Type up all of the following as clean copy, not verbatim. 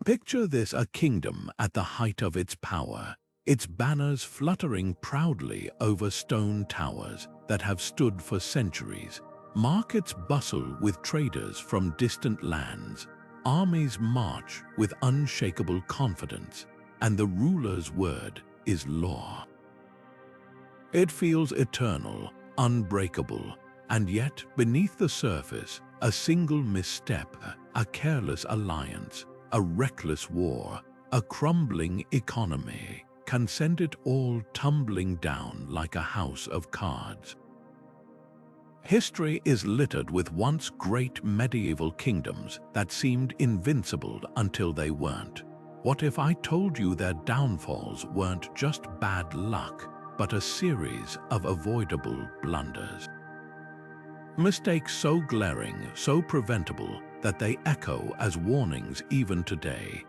Picture this: a kingdom at the height of its power, its banners fluttering proudly over stone towers that have stood for centuries. Markets bustle with traders from distant lands. Armies march with unshakable confidence, and the ruler's word is law. It feels eternal, unbreakable, and yet beneath the surface, a single misstep, a careless alliance, a reckless war, a crumbling economy can send it all tumbling down like a house of cards. History is littered with once great medieval kingdoms that seemed invincible until they weren't. What if I told you their downfalls weren't just bad luck, but a series of avoidable blunders? Mistakes so glaring, so preventable, that they echo as warnings even today.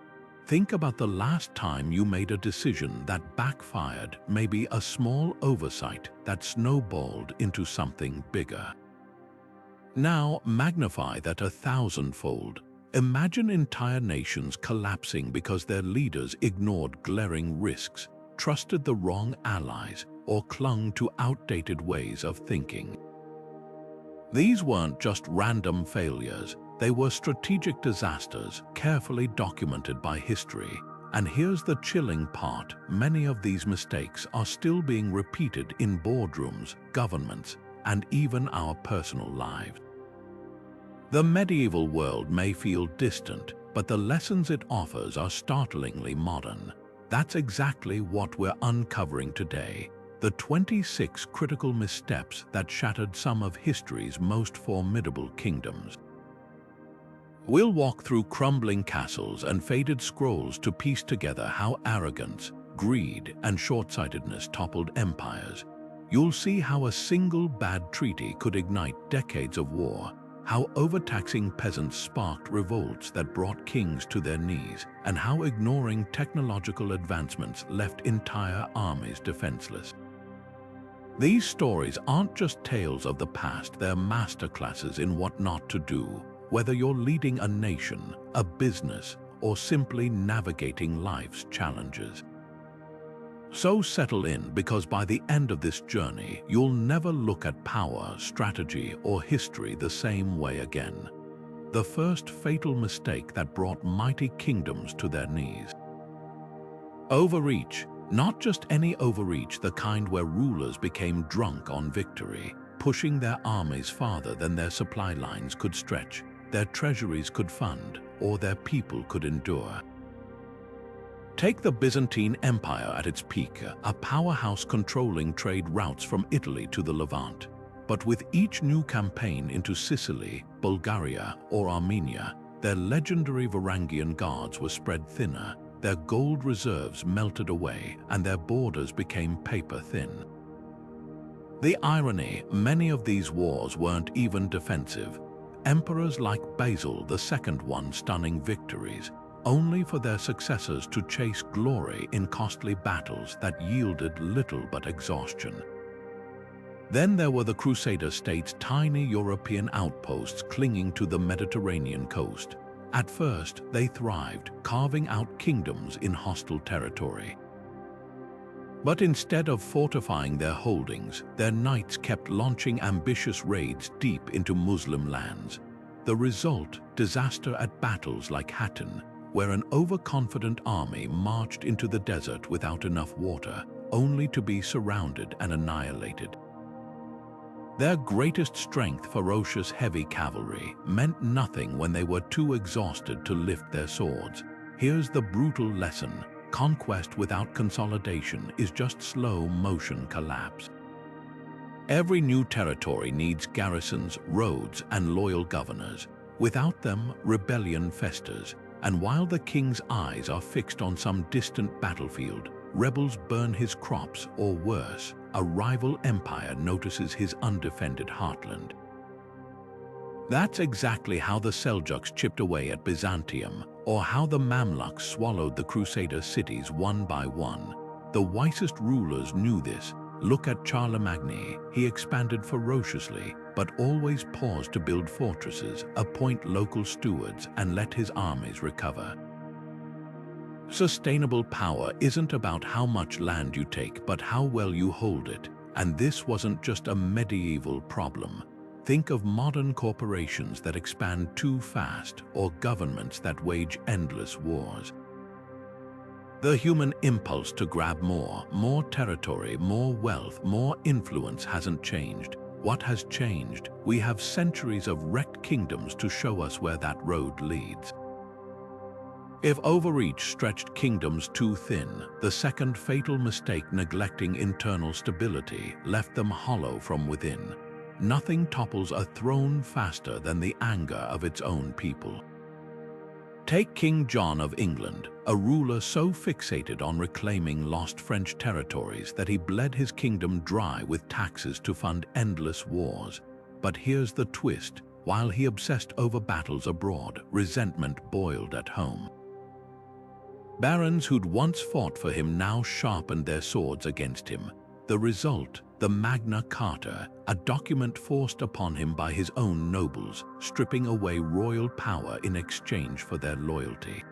Think about the last time you made a decision that backfired, maybe a small oversight that snowballed into something bigger. Now magnify that 1,000-fold. Imagine entire nations collapsing because their leaders ignored glaring risks, trusted the wrong allies, or clung to outdated ways of thinking. These weren't just random failures. They were strategic disasters, carefully documented by history. And here's the chilling part: many of these mistakes are still being repeated in boardrooms, governments, and even our personal lives. The medieval world may feel distant, but the lessons it offers are startlingly modern. That's exactly what we're uncovering today: the 26 critical missteps that shattered some of history's most formidable kingdoms. We'll walk through crumbling castles and faded scrolls to piece together how arrogance, greed, and short-sightedness toppled empires. You'll see how a single bad treaty could ignite decades of war, how overtaxing peasants sparked revolts that brought kings to their knees, and how ignoring technological advancements left entire armies defenseless. These stories aren't just tales of the past, they're masterclasses in what not to do. Whether you're leading a nation, a business, or simply navigating life's challenges. So settle in, because by the end of this journey, you'll never look at power, strategy, or history the same way again. The first fatal mistake that brought mighty kingdoms to their knees. Overreach. Not just any overreach, the kind where rulers became drunk on victory, pushing their armies farther than their supply lines could stretch, their treasuries could fund, or their people could endure. Take the Byzantine Empire at its peak, a powerhouse controlling trade routes from Italy to the Levant. But with each new campaign into Sicily, Bulgaria, or Armenia, their legendary Varangian guards were spread thinner, their gold reserves melted away, and their borders became paper-thin. The irony: many of these wars weren't even defensive. Emperors like Basil II won stunning victories, only for their successors to chase glory in costly battles that yielded little but exhaustion. Then there were the Crusader states, tiny European outposts clinging to the Mediterranean coast. At first, they thrived, carving out kingdoms in hostile territory. But instead of fortifying their holdings, their knights kept launching ambitious raids deep into Muslim lands. The result: disaster at battles like Hattin, where an overconfident army marched into the desert without enough water, only to be surrounded and annihilated. Their greatest strength, ferocious heavy cavalry, meant nothing when they were too exhausted to lift their swords. Here's the brutal lesson: conquest without consolidation is just slow-motion collapse. Every new territory needs garrisons, roads, and loyal governors. Without them, rebellion festers, and while the king's eyes are fixed on some distant battlefield, rebels burn his crops, or worse, a rival empire notices his undefended heartland. That's exactly how the Seljuks chipped away at Byzantium, or how the Mamluks swallowed the Crusader cities one by one. The wisest rulers knew this. Look at Charlemagne. He expanded ferociously, but always paused to build fortresses, appoint local stewards, and let his armies recover. Sustainable power isn't about how much land you take, but how well you hold it. And this wasn't just a medieval problem. Think of modern corporations that expand too fast, or governments that wage endless wars. The human impulse to grab more territory, more wealth, more influence hasn't changed. What has changed? We have centuries of wrecked kingdoms to show us where that road leads. If overreach stretched kingdoms too thin, the second fatal mistake, neglecting internal stability, left them hollow from within. Nothing topples a throne faster than the anger of its own people. Take King John of England, a ruler so fixated on reclaiming lost French territories that he bled his kingdom dry with taxes to fund endless wars. But here's the twist: while he obsessed over battles abroad, resentment boiled at home. Barons who'd once fought for him now sharpened their swords against him. The result, the Magna Carta, a document forced upon him by his own nobles, stripping away royal power in exchange for their loyalty.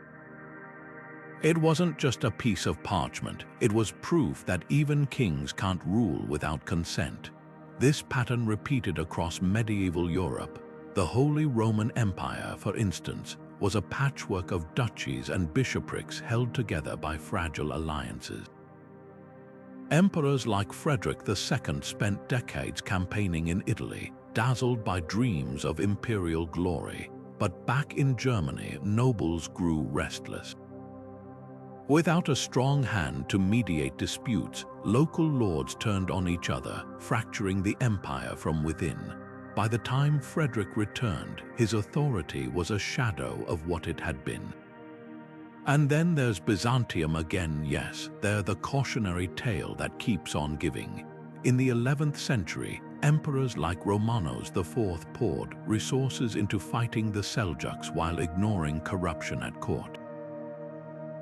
It wasn't just a piece of parchment, it was proof that even kings can't rule without consent. This pattern repeated across medieval Europe. The Holy Roman Empire, for instance, was a patchwork of duchies and bishoprics held together by fragile alliances. Emperors like Frederick II spent decades campaigning in Italy, dazzled by dreams of imperial glory. But back in Germany, nobles grew restless. Without a strong hand to mediate disputes, local lords turned on each other, fracturing the empire from within. By the time Frederick returned, his authority was a shadow of what it had been. And then there's Byzantium again. Yes, they're the cautionary tale that keeps on giving. In the 11th century, emperors like Romanos IV poured resources into fighting the Seljuks while ignoring corruption at court.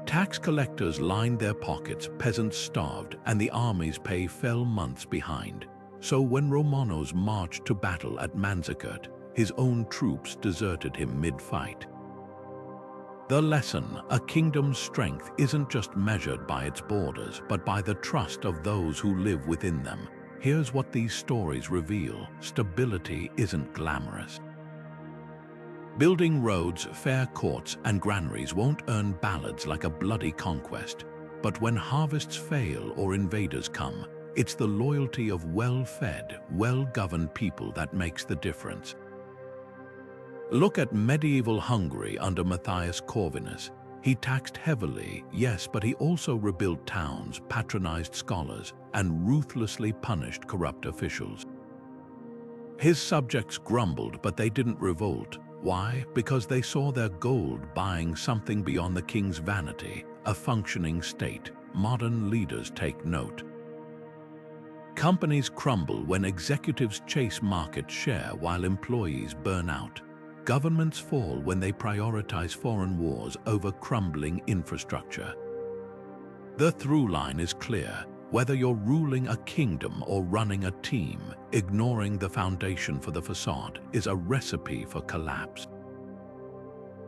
Tax collectors lined their pockets, peasants starved, and the army's pay fell months behind. So when Romanos marched to battle at Manzikert, his own troops deserted him mid-fight. The lesson: a kingdom's strength isn't just measured by its borders, but by the trust of those who live within them. Here's what these stories reveal: stability isn't glamorous. Building roads, fair courts, and granaries won't earn ballads like a bloody conquest. But when harvests fail or invaders come, it's the loyalty of well-fed, well-governed people that makes the difference. Look at medieval Hungary under Matthias Corvinus. He taxed heavily, yes, but he also rebuilt towns, patronized scholars, and ruthlessly punished corrupt officials. His subjects grumbled, but they didn't revolt. Why? Because they saw their gold buying something beyond the king's vanity, a functioning state. Modern leaders take note. Companies crumble when executives chase market share while employees burn out. Governments fall when they prioritize foreign wars over crumbling infrastructure. The through line is clear. Whether you're ruling a kingdom or running a team, ignoring the foundation for the facade is a recipe for collapse.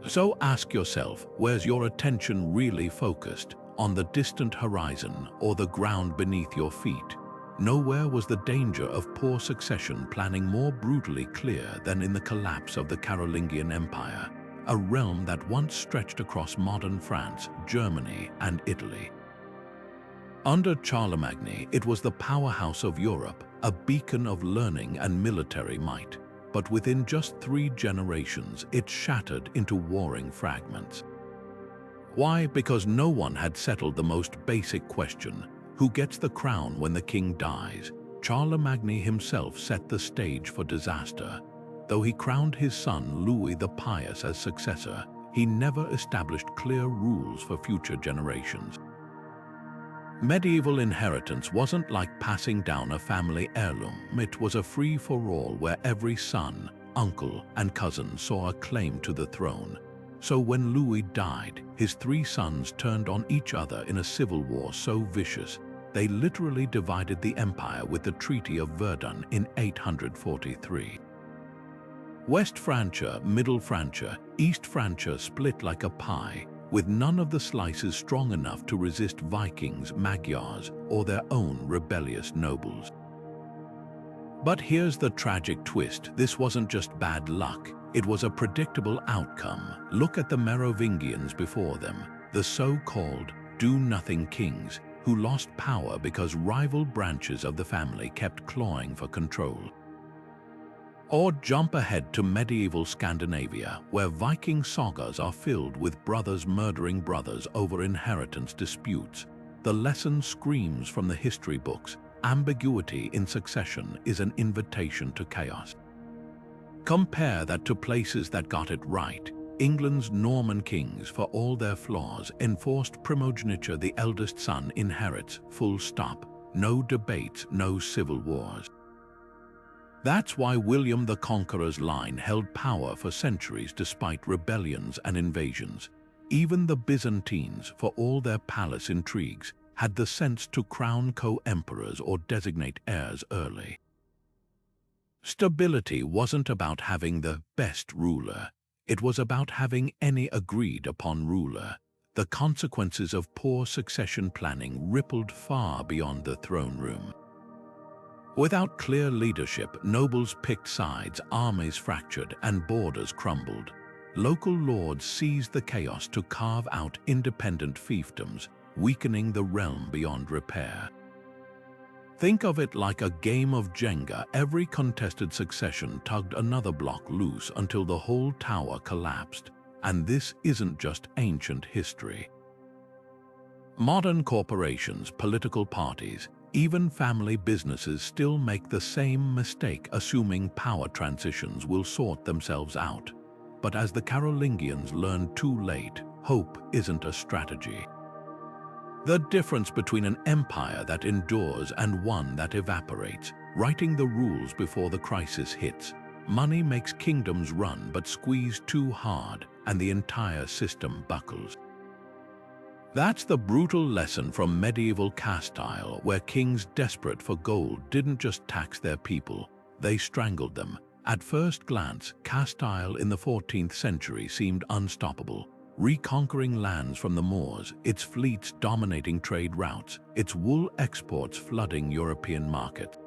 So ask yourself, where's your attention really focused? On the distant horizon or the ground beneath your feet? Nowhere was the danger of poor succession planning more brutally clear than in the collapse of the Carolingian Empire, a realm that once stretched across modern France, Germany, and Italy. Under Charlemagne, it was the powerhouse of Europe, a beacon of learning and military might. But within just 3 generations, it shattered into warring fragments. Why? Because no one had settled the most basic question: who gets the crown when the king dies? Charlemagne himself set the stage for disaster. Though he crowned his son Louis the Pious as successor, he never established clear rules for future generations. Medieval inheritance wasn't like passing down a family heirloom. It was a free-for-all where every son, uncle, and cousin saw a claim to the throne. So when Louis died, his 3 sons turned on each other in a civil war so vicious, they literally divided the empire with the Treaty of Verdun in 843. West Francia, Middle Francia, East Francia split like a pie. with none of the slices strong enough to resist Vikings, Magyars, or their own rebellious nobles. But here's the tragic twist. This wasn't just bad luck. It was a predictable outcome. Look at the Merovingians before them, the so-called do-nothing kings, who lost power because rival branches of the family kept clawing for control. Or jump ahead to medieval Scandinavia, where Viking sagas are filled with brothers murdering brothers over inheritance disputes. The lesson screams from the history books: ambiguity in succession is an invitation to chaos. Compare that to places that got it right. England's Norman kings, for all their flaws, enforced primogeniture. The eldest son inherits, full stop. No debates, no civil wars. That's why William the Conqueror's line held power for centuries despite rebellions and invasions. Even the Byzantines, for all their palace intrigues, had the sense to crown co-emperors or designate heirs early. Stability wasn't about having the best ruler. It was about having any agreed-upon ruler. The consequences of poor succession planning rippled far beyond the throne room. Without clear leadership, nobles picked sides, armies fractured, and borders crumbled. Local lords seized the chaos to carve out independent fiefdoms, weakening the realm beyond repair. Think of it like a game of Jenga. Every contested succession tugged another block loose until the whole tower collapsed. And this isn't just ancient history. Modern corporations, political parties, even family businesses still make the same mistake, assuming power transitions will sort themselves out. But as the Carolingians learned too late, hope isn't a strategy. The difference between an empire that endures and one that evaporates, writing the rules before the crisis hits. Money makes kingdoms run, but squeeze too hard, and the entire system buckles. That's the brutal lesson from medieval Castile, where kings desperate for gold didn't just tax their people, they strangled them. At first glance, Castile in the 14th century seemed unstoppable. Reconquering lands from the Moors, its fleets dominating trade routes, its wool exports flooding European markets.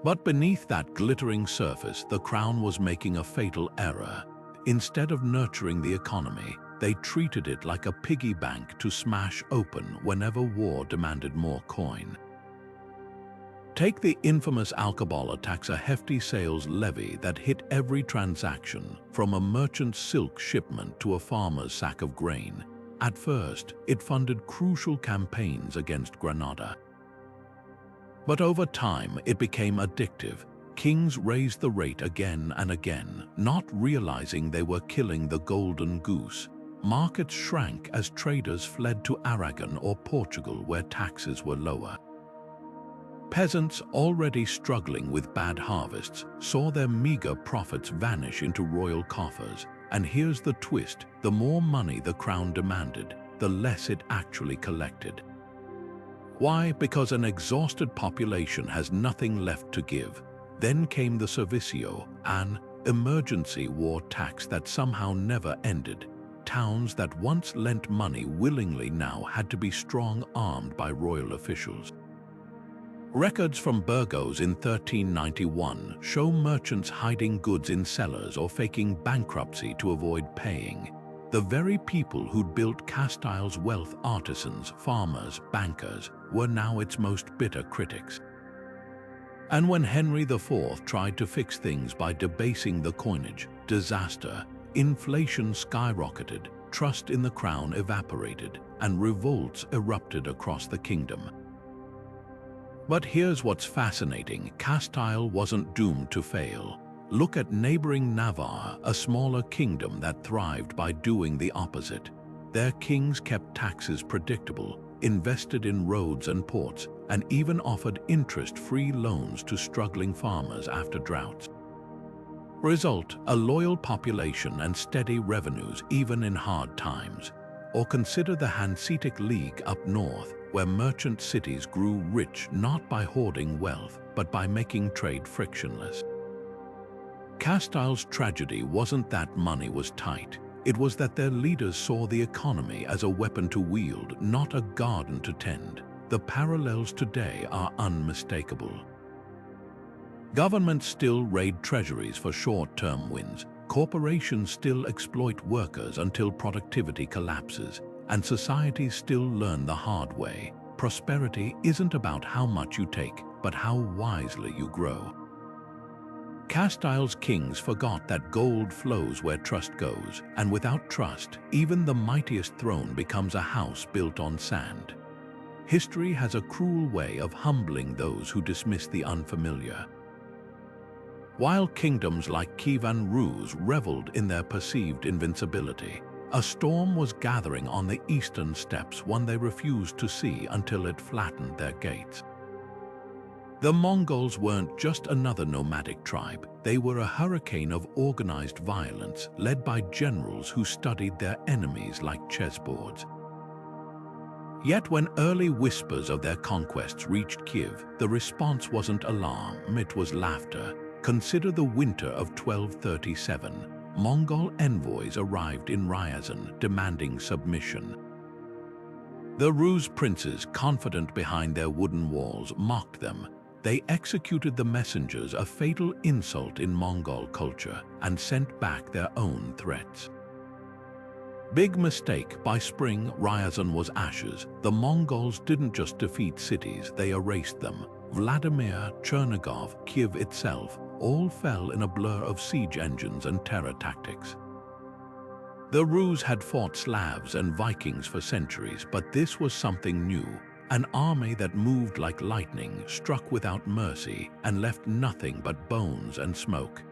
But beneath that glittering surface, the crown was making a fatal error. Instead of nurturing the economy, they treated it like a piggy bank to smash open whenever war demanded more coin. Take the infamous alcohol tax, a hefty sales levy that hit every transaction, from a merchant's silk shipment to a farmer's sack of grain. At first, it funded crucial campaigns against Granada. But over time, it became addictive. Kings raised the rate again and again, not realizing they were killing the golden goose. Markets shrank as traders fled to Aragon or Portugal, where taxes were lower. Peasants, already struggling with bad harvests, saw their meager profits vanish into royal coffers. And here's the twist: the more money the crown demanded, the less it actually collected. Why? Because an exhausted population has nothing left to give. Then came the servicio, an emergency war tax that somehow never ended. Towns that once lent money willingly now had to be strong-armed by royal officials. Records from Burgos in 1391 show merchants hiding goods in cellars or faking bankruptcy to avoid paying. The very people who'd built Castile's wealth, artisans, farmers, bankers, were now its most bitter critics. And when Henry IV tried to fix things by debasing the coinage, disaster. Inflation skyrocketed, trust in the crown evaporated, and revolts erupted across the kingdom. But here's what's fascinating: Castile wasn't doomed to fail. Look at neighboring Navarre, a smaller kingdom that thrived by doing the opposite. Their kings kept taxes predictable, invested in roads and ports, and even offered interest-free loans to struggling farmers after droughts. Result: a loyal population and steady revenues even in hard times. Or consider the Hanseatic League up north, where merchant cities grew rich not by hoarding wealth, but by making trade frictionless. Castile's tragedy wasn't that money was tight. It was that their leaders saw the economy as a weapon to wield, not a garden to tend. The parallels today are unmistakable. Governments still raid treasuries for short-term wins. Corporations still exploit workers until productivity collapses. And societies still learn the hard way. Prosperity isn't about how much you take, but how wisely you grow. Castile's kings forgot that gold flows where trust goes, and without trust, even the mightiest throne becomes a house built on sand. History has a cruel way of humbling those who dismiss the unfamiliar. While kingdoms like Kievan Rus reveled in their perceived invincibility, a storm was gathering on the eastern steppes, one they refused to see until it flattened their gates. The Mongols weren't just another nomadic tribe, they were a hurricane of organized violence led by generals who studied their enemies like chessboards. Yet when early whispers of their conquests reached Kiev, the response wasn't alarm, it was laughter. Consider the winter of 1237. Mongol envoys arrived in Ryazan demanding submission. The Rus princes, confident behind their wooden walls, mocked them. They executed the messengers, a fatal insult in Mongol culture, and sent back their own threats. Big mistake. By spring, Ryazan was ashes. The Mongols didn't just defeat cities, they erased them. Vladimir, Chernigov, Kiev itself, all fell in a blur of siege engines and terror tactics. The Rus had fought Slavs and Vikings for centuries, but this was something new. An army that moved like lightning, struck without mercy, and left nothing but bones and smoke.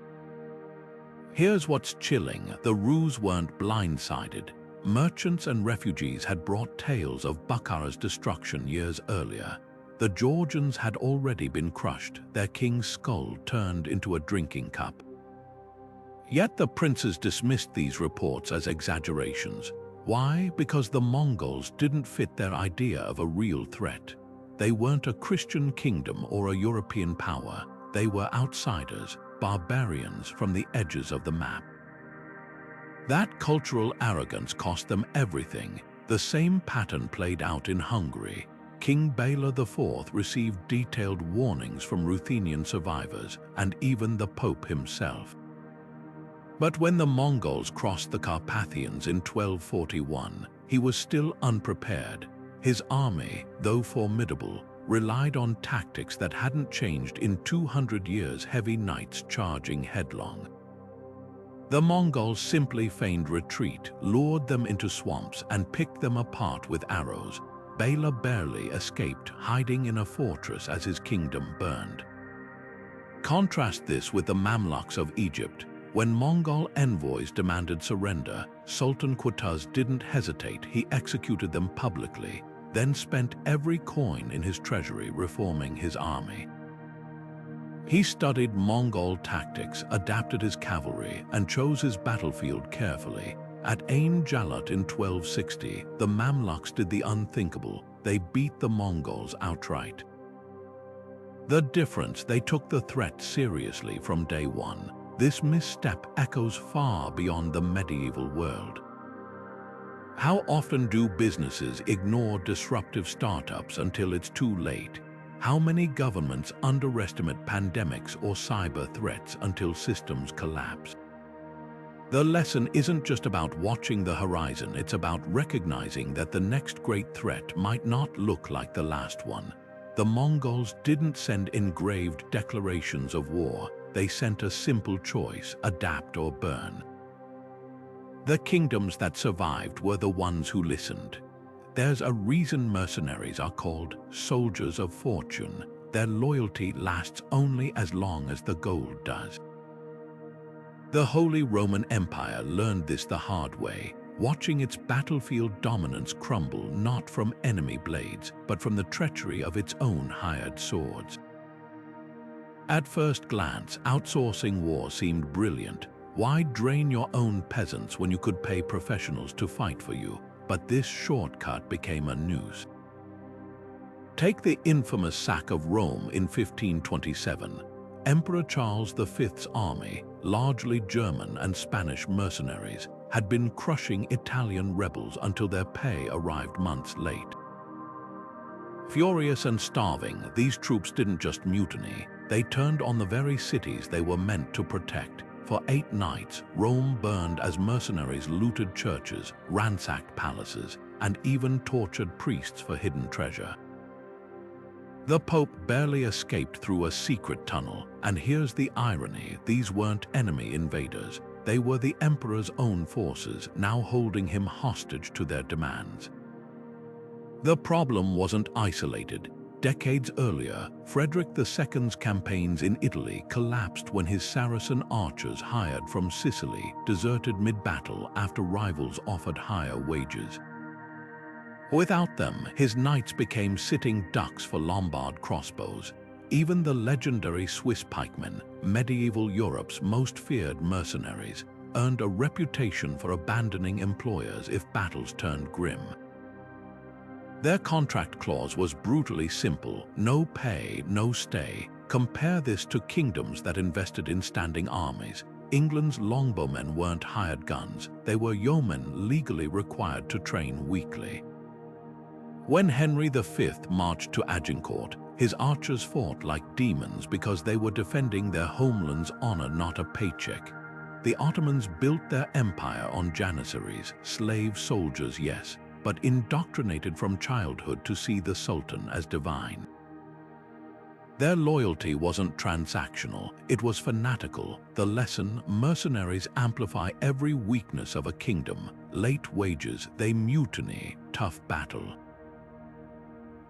Here's what's chilling: the Rus weren't blindsided. Merchants and refugees had brought tales of Bukhara's destruction years earlier. The Georgians had already been crushed, their king's skull turned into a drinking cup. Yet the princes dismissed these reports as exaggerations. Why? Because the Mongols didn't fit their idea of a real threat. They weren't a Christian kingdom or a European power. They were outsiders, barbarians from the edges of the map. That cultural arrogance cost them everything. The same pattern played out in Hungary. King Bela IV received detailed warnings from Ruthenian survivors, and even the Pope himself. But when the Mongols crossed the Carpathians in 1241, he was still unprepared. His army, though formidable, relied on tactics that hadn't changed in 200 years: heavy knights charging headlong. The Mongols simply feigned retreat, lured them into swamps, and picked them apart with arrows. Bela barely escaped, hiding in a fortress as his kingdom burned. Contrast this with the Mamluks of Egypt. When Mongol envoys demanded surrender, Sultan Qutuz didn't hesitate. He executed them publicly, then spent every coin in his treasury reforming his army. He studied Mongol tactics, adapted his cavalry, and chose his battlefield carefully. At Ain Jalut in 1260, the Mamluks did the unthinkable. They beat the Mongols outright. The difference: they took the threat seriously from day one. This misstep echoes far beyond the medieval world. How often do businesses ignore disruptive startups until it's too late? How many governments underestimate pandemics or cyber threats until systems collapse? The lesson isn't just about watching the horizon, it's about recognizing that the next great threat might not look like the last one. The Mongols didn't send engraved declarations of war. They sent a simple choice: adapt or burn. The kingdoms that survived were the ones who listened. There's a reason mercenaries are called soldiers of fortune. Their loyalty lasts only as long as the gold does. The Holy Roman Empire learned this the hard way, watching its battlefield dominance crumble not from enemy blades, but from the treachery of its own hired swords. At first glance, outsourcing war seemed brilliant. Why drain your own peasants when you could pay professionals to fight for you? But this shortcut became a noose. Take the infamous sack of Rome in 1527. Emperor Charles V's army, largely German and Spanish mercenaries, had been crushing Italian rebels until their pay arrived months late. Furious and starving, these troops didn't just mutiny, they turned on the very cities they were meant to protect. For 8 nights, Rome burned as mercenaries looted churches, ransacked palaces, and even tortured priests for hidden treasure. The Pope barely escaped through a secret tunnel, and here's the irony, these weren't enemy invaders. They were the Emperor's own forces, now holding him hostage to their demands. The problem wasn't isolated. Decades earlier, Frederick II's campaigns in Italy collapsed when his Saracen archers hired from Sicily deserted mid-battle after rivals offered higher wages. Without them, his knights became sitting ducks for Lombard crossbows. Even the legendary Swiss pikemen, medieval Europe's most feared mercenaries, earned a reputation for abandoning employers if battles turned grim. Their contract clause was brutally simple: no pay, no stay. Compare this to kingdoms that invested in standing armies. England's longbowmen weren't hired guns, they were yeomen legally required to train weekly. When Henry V marched to Agincourt, his archers fought like demons because they were defending their homeland's honor, not a paycheck. The Ottomans built their empire on janissaries, slave soldiers, yes, but indoctrinated from childhood to see the Sultan as divine. Their loyalty wasn't transactional, it was fanatical. The lesson: mercenaries amplify every weakness of a kingdom. Late wages, they mutiny; tough battle,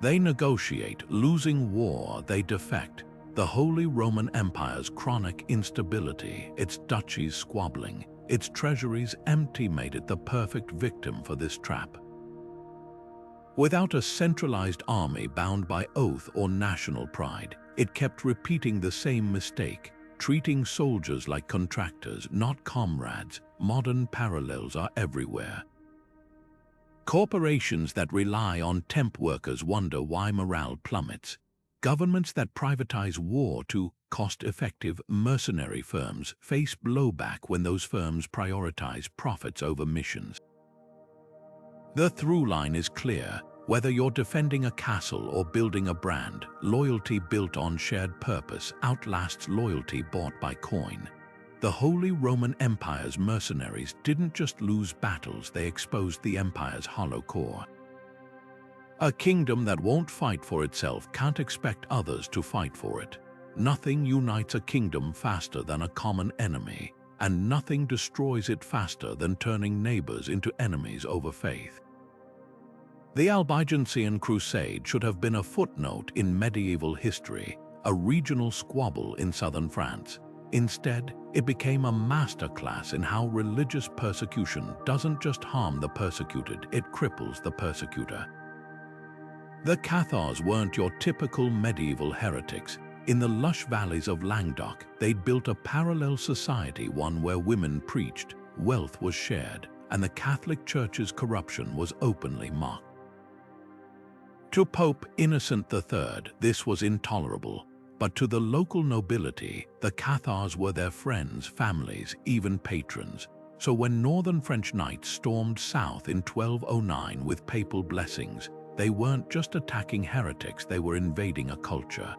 they negotiate; losing war, they defect. The Holy Roman Empire's chronic instability, its duchies squabbling, its treasuries empty, made it the perfect victim for this trap. Without a centralized army bound by oath or national pride, it kept repeating the same mistake, treating soldiers like contractors, not comrades. Modern parallels are everywhere. Corporations that rely on temp workers wonder why morale plummets. Governments that privatize war to cost-effective mercenary firms face blowback when those firms prioritize profits over missions. The through line is clear. Whether you're defending a castle or building a brand, loyalty built on shared purpose outlasts loyalty bought by coin. The Holy Roman Empire's mercenaries didn't just lose battles, they exposed the empire's hollow core. A kingdom that won't fight for itself can't expect others to fight for it. Nothing unites a kingdom faster than a common enemy, and nothing destroys it faster than turning neighbors into enemies over faith. The Albigensian Crusade should have been a footnote in medieval history, a regional squabble in southern France. Instead, it became a masterclass in how religious persecution doesn't just harm the persecuted, it cripples the persecutor. The Cathars weren't your typical medieval heretics. In the lush valleys of Languedoc, they'd built a parallel society, one where women preached, wealth was shared, and the Catholic Church's corruption was openly mocked. To Pope Innocent III, this was intolerable, but to the local nobility, the Cathars were their friends, families, even patrons. So when northern French knights stormed south in 1209 with papal blessings, they weren't just attacking heretics, they were invading a culture.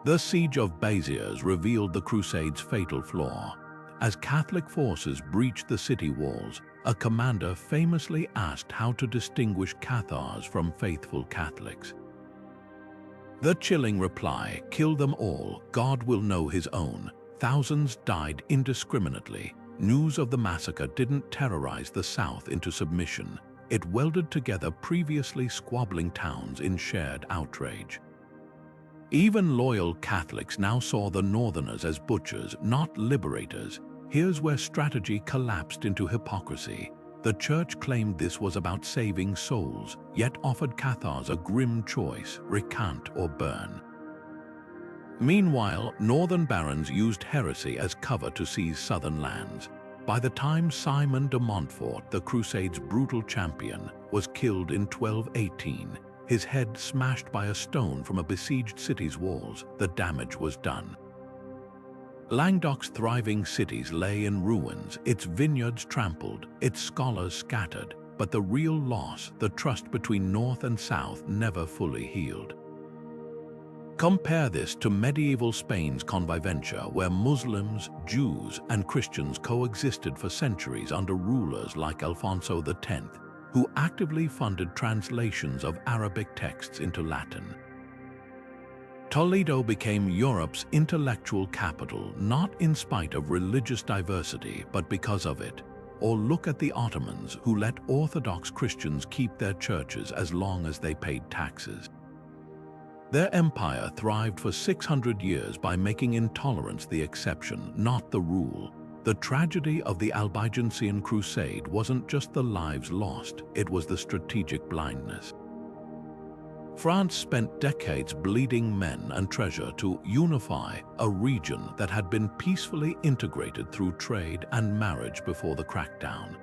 The Siege of Béziers revealed the Crusade's fatal flaw. As Catholic forces breached the city walls, a commander famously asked how to distinguish Cathars from faithful Catholics. The chilling reply: kill them all, God will know his own. Thousands died indiscriminately. News of the massacre didn't terrorize the South into submission. It welded together previously squabbling towns in shared outrage. Even loyal Catholics now saw the Northerners as butchers, not liberators. Here's where strategy collapsed into hypocrisy. The Church claimed this was about saving souls, yet offered Cathars a grim choice: recant or burn. Meanwhile, northern barons used heresy as cover to seize southern lands. By the time Simon de Montfort, the Crusade's brutal champion, was killed in 1218, his head smashed by a stone from a besieged city's walls, the damage was done. Languedoc's thriving cities lay in ruins, its vineyards trampled, its scholars scattered, but the real loss, the trust between North and South, never fully healed. Compare this to medieval Spain's convivencia, where Muslims, Jews, and Christians coexisted for centuries under rulers like Alfonso X, who actively funded translations of Arabic texts into Latin. Toledo became Europe's intellectual capital, not in spite of religious diversity, but because of it. Or look at the Ottomans, who let Orthodox Christians keep their churches as long as they paid taxes. Their empire thrived for 600 years by making intolerance the exception, not the rule. The tragedy of the Albigensian Crusade wasn't just the lives lost, it was the strategic blindness. France spent decades bleeding men and treasure to unify a region that had been peacefully integrated through trade and marriage before the crackdown.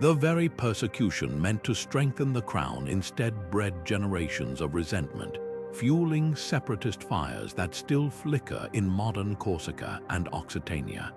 The very persecution meant to strengthen the crown instead bred generations of resentment, fueling separatist fires that still flicker in modern Corsica and Occitania.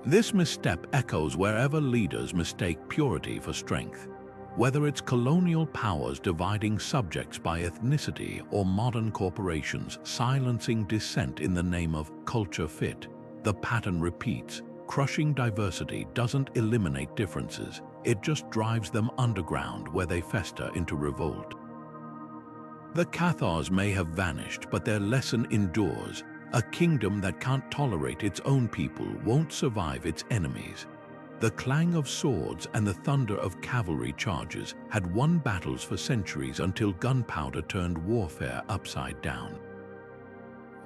This misstep echoes wherever leaders mistake purity for strength. Whether it's colonial powers dividing subjects by ethnicity or modern corporations silencing dissent in the name of culture fit, the pattern repeats. Crushing diversity doesn't eliminate differences, it just drives them underground where they fester into revolt. The Cathars may have vanished, but their lesson endures. A kingdom that can't tolerate its own people won't survive its enemies. The clang of swords and the thunder of cavalry charges had won battles for centuries until gunpowder turned warfare upside down.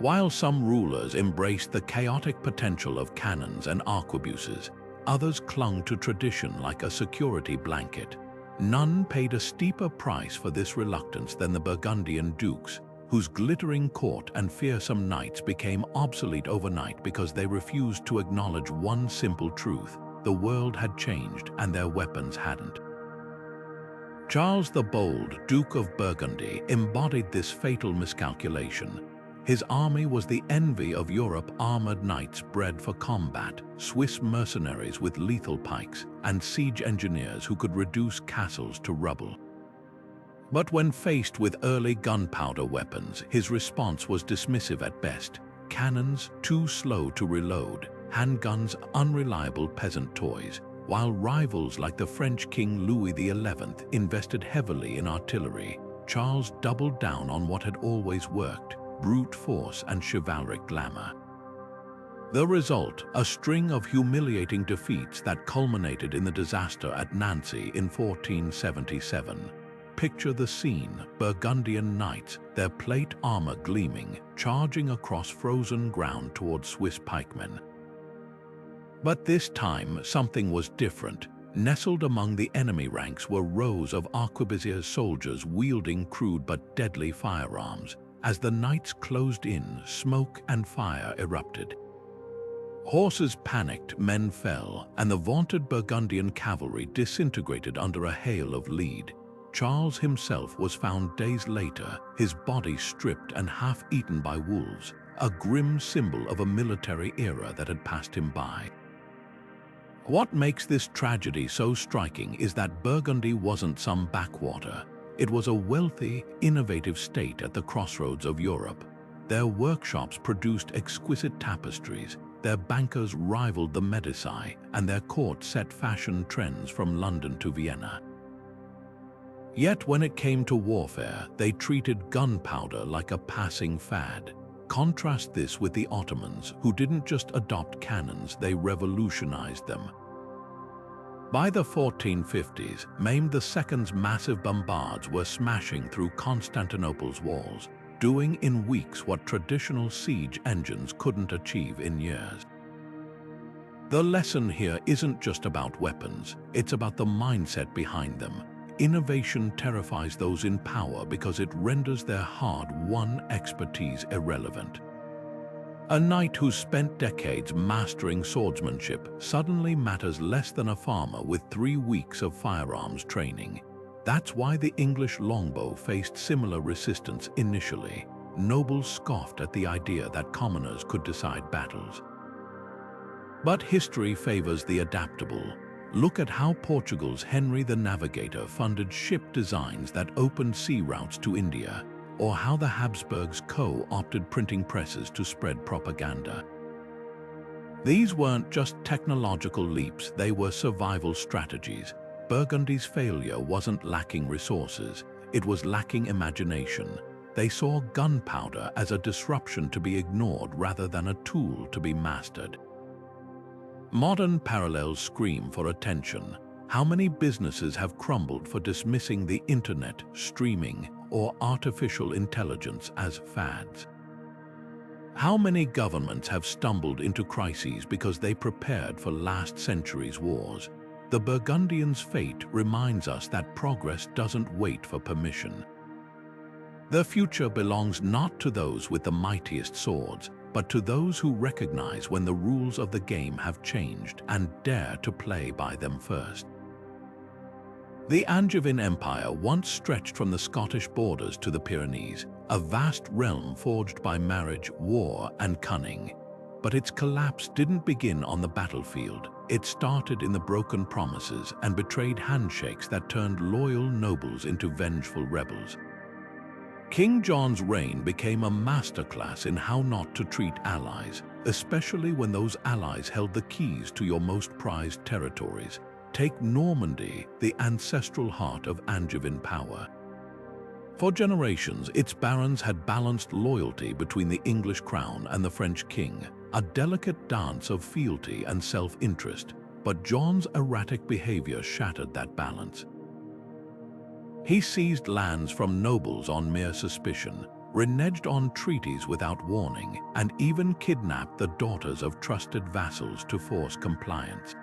While some rulers embraced the chaotic potential of cannons and arquebuses, others clung to tradition like a security blanket. None paid a steeper price for this reluctance than the Burgundian dukes, whose glittering court and fearsome knights became obsolete overnight because they refused to acknowledge one simple truth: the world had changed and their weapons hadn't. Charles the Bold, Duke of Burgundy, embodied this fatal miscalculation. His army was the envy of Europe: armored knights bred for combat, Swiss mercenaries with lethal pikes, and siege engineers who could reduce castles to rubble. But when faced with early gunpowder weapons, his response was dismissive at best. Cannons too slow to reload, handguns unreliable peasant toys, while rivals like the French King Louis XI invested heavily in artillery. Charles doubled down on what had always worked: brute force and chivalric glamour. The result, a string of humiliating defeats that culminated in the disaster at Nancy in 1477. Picture the scene: Burgundian knights, their plate armor gleaming, charging across frozen ground toward Swiss pikemen. But this time, something was different. Nestled among the enemy ranks were rows of arquebusiers soldiers wielding crude but deadly firearms. As the knights closed in, smoke and fire erupted. Horses panicked, men fell, and the vaunted Burgundian cavalry disintegrated under a hail of lead. Charles himself was found days later, his body stripped and half-eaten by wolves, a grim symbol of a military era that had passed him by. What makes this tragedy so striking is that Burgundy wasn't some backwater. It was a wealthy, innovative state at the crossroads of Europe. Their workshops produced exquisite tapestries, their bankers rivaled the Medici, and their court set fashion trends from London to Vienna. Yet when it came to warfare, they treated gunpowder like a passing fad. Contrast this with the Ottomans, who didn't just adopt cannons, they revolutionized them. By the 1450s, Mehmed II's massive bombards were smashing through Constantinople's walls, doing in weeks what traditional siege engines couldn't achieve in years. The lesson here isn't just about weapons, it's about the mindset behind them. Innovation terrifies those in power because it renders their hard-won expertise irrelevant. A knight who spent decades mastering swordsmanship suddenly matters less than a farmer with 3 weeks of firearms training. That's why the English longbow faced similar resistance initially. nobles scoffed at the idea that commoners could decide battles. But history favors the adaptable. Look at how Portugal's Henry the Navigator funded ship designs that opened sea routes to India, or how the Habsburgs co-opted printing presses to spread propaganda. These weren't just technological leaps, they were survival strategies. Burgundy's failure wasn't lacking resources, it was lacking imagination. They saw gunpowder as a disruption to be ignored rather than a tool to be mastered. Modern parallels scream for attention. How many businesses have crumbled for dismissing the internet, streaming, or artificial intelligence as fads? How many governments have stumbled into crises because they prepared for last century's wars? The Burgundians' fate reminds us that progress doesn't wait for permission. The future belongs not to those with the mightiest swords, but to those who recognize when the rules of the game have changed and dare to play by them first. The Anjavan Empire once stretched from the Scottish borders to the Pyrenees, a vast realm forged by marriage, war, and cunning. But its collapse didn't begin on the battlefield. It started in the broken promises and betrayed handshakes that turned loyal nobles into vengeful rebels. King John's reign became a masterclass in how not to treat allies, especially when those allies held the keys to your most prized territories. Take Normandy, the ancestral heart of Anjavan power. For generations, its barons had balanced loyalty between the English crown and the French king, a delicate dance of fealty and self-interest, but John's erratic behavior shattered that balance. He seized lands from nobles on mere suspicion, reneged on treaties without warning, and even kidnapped the daughters of trusted vassals to force compliance.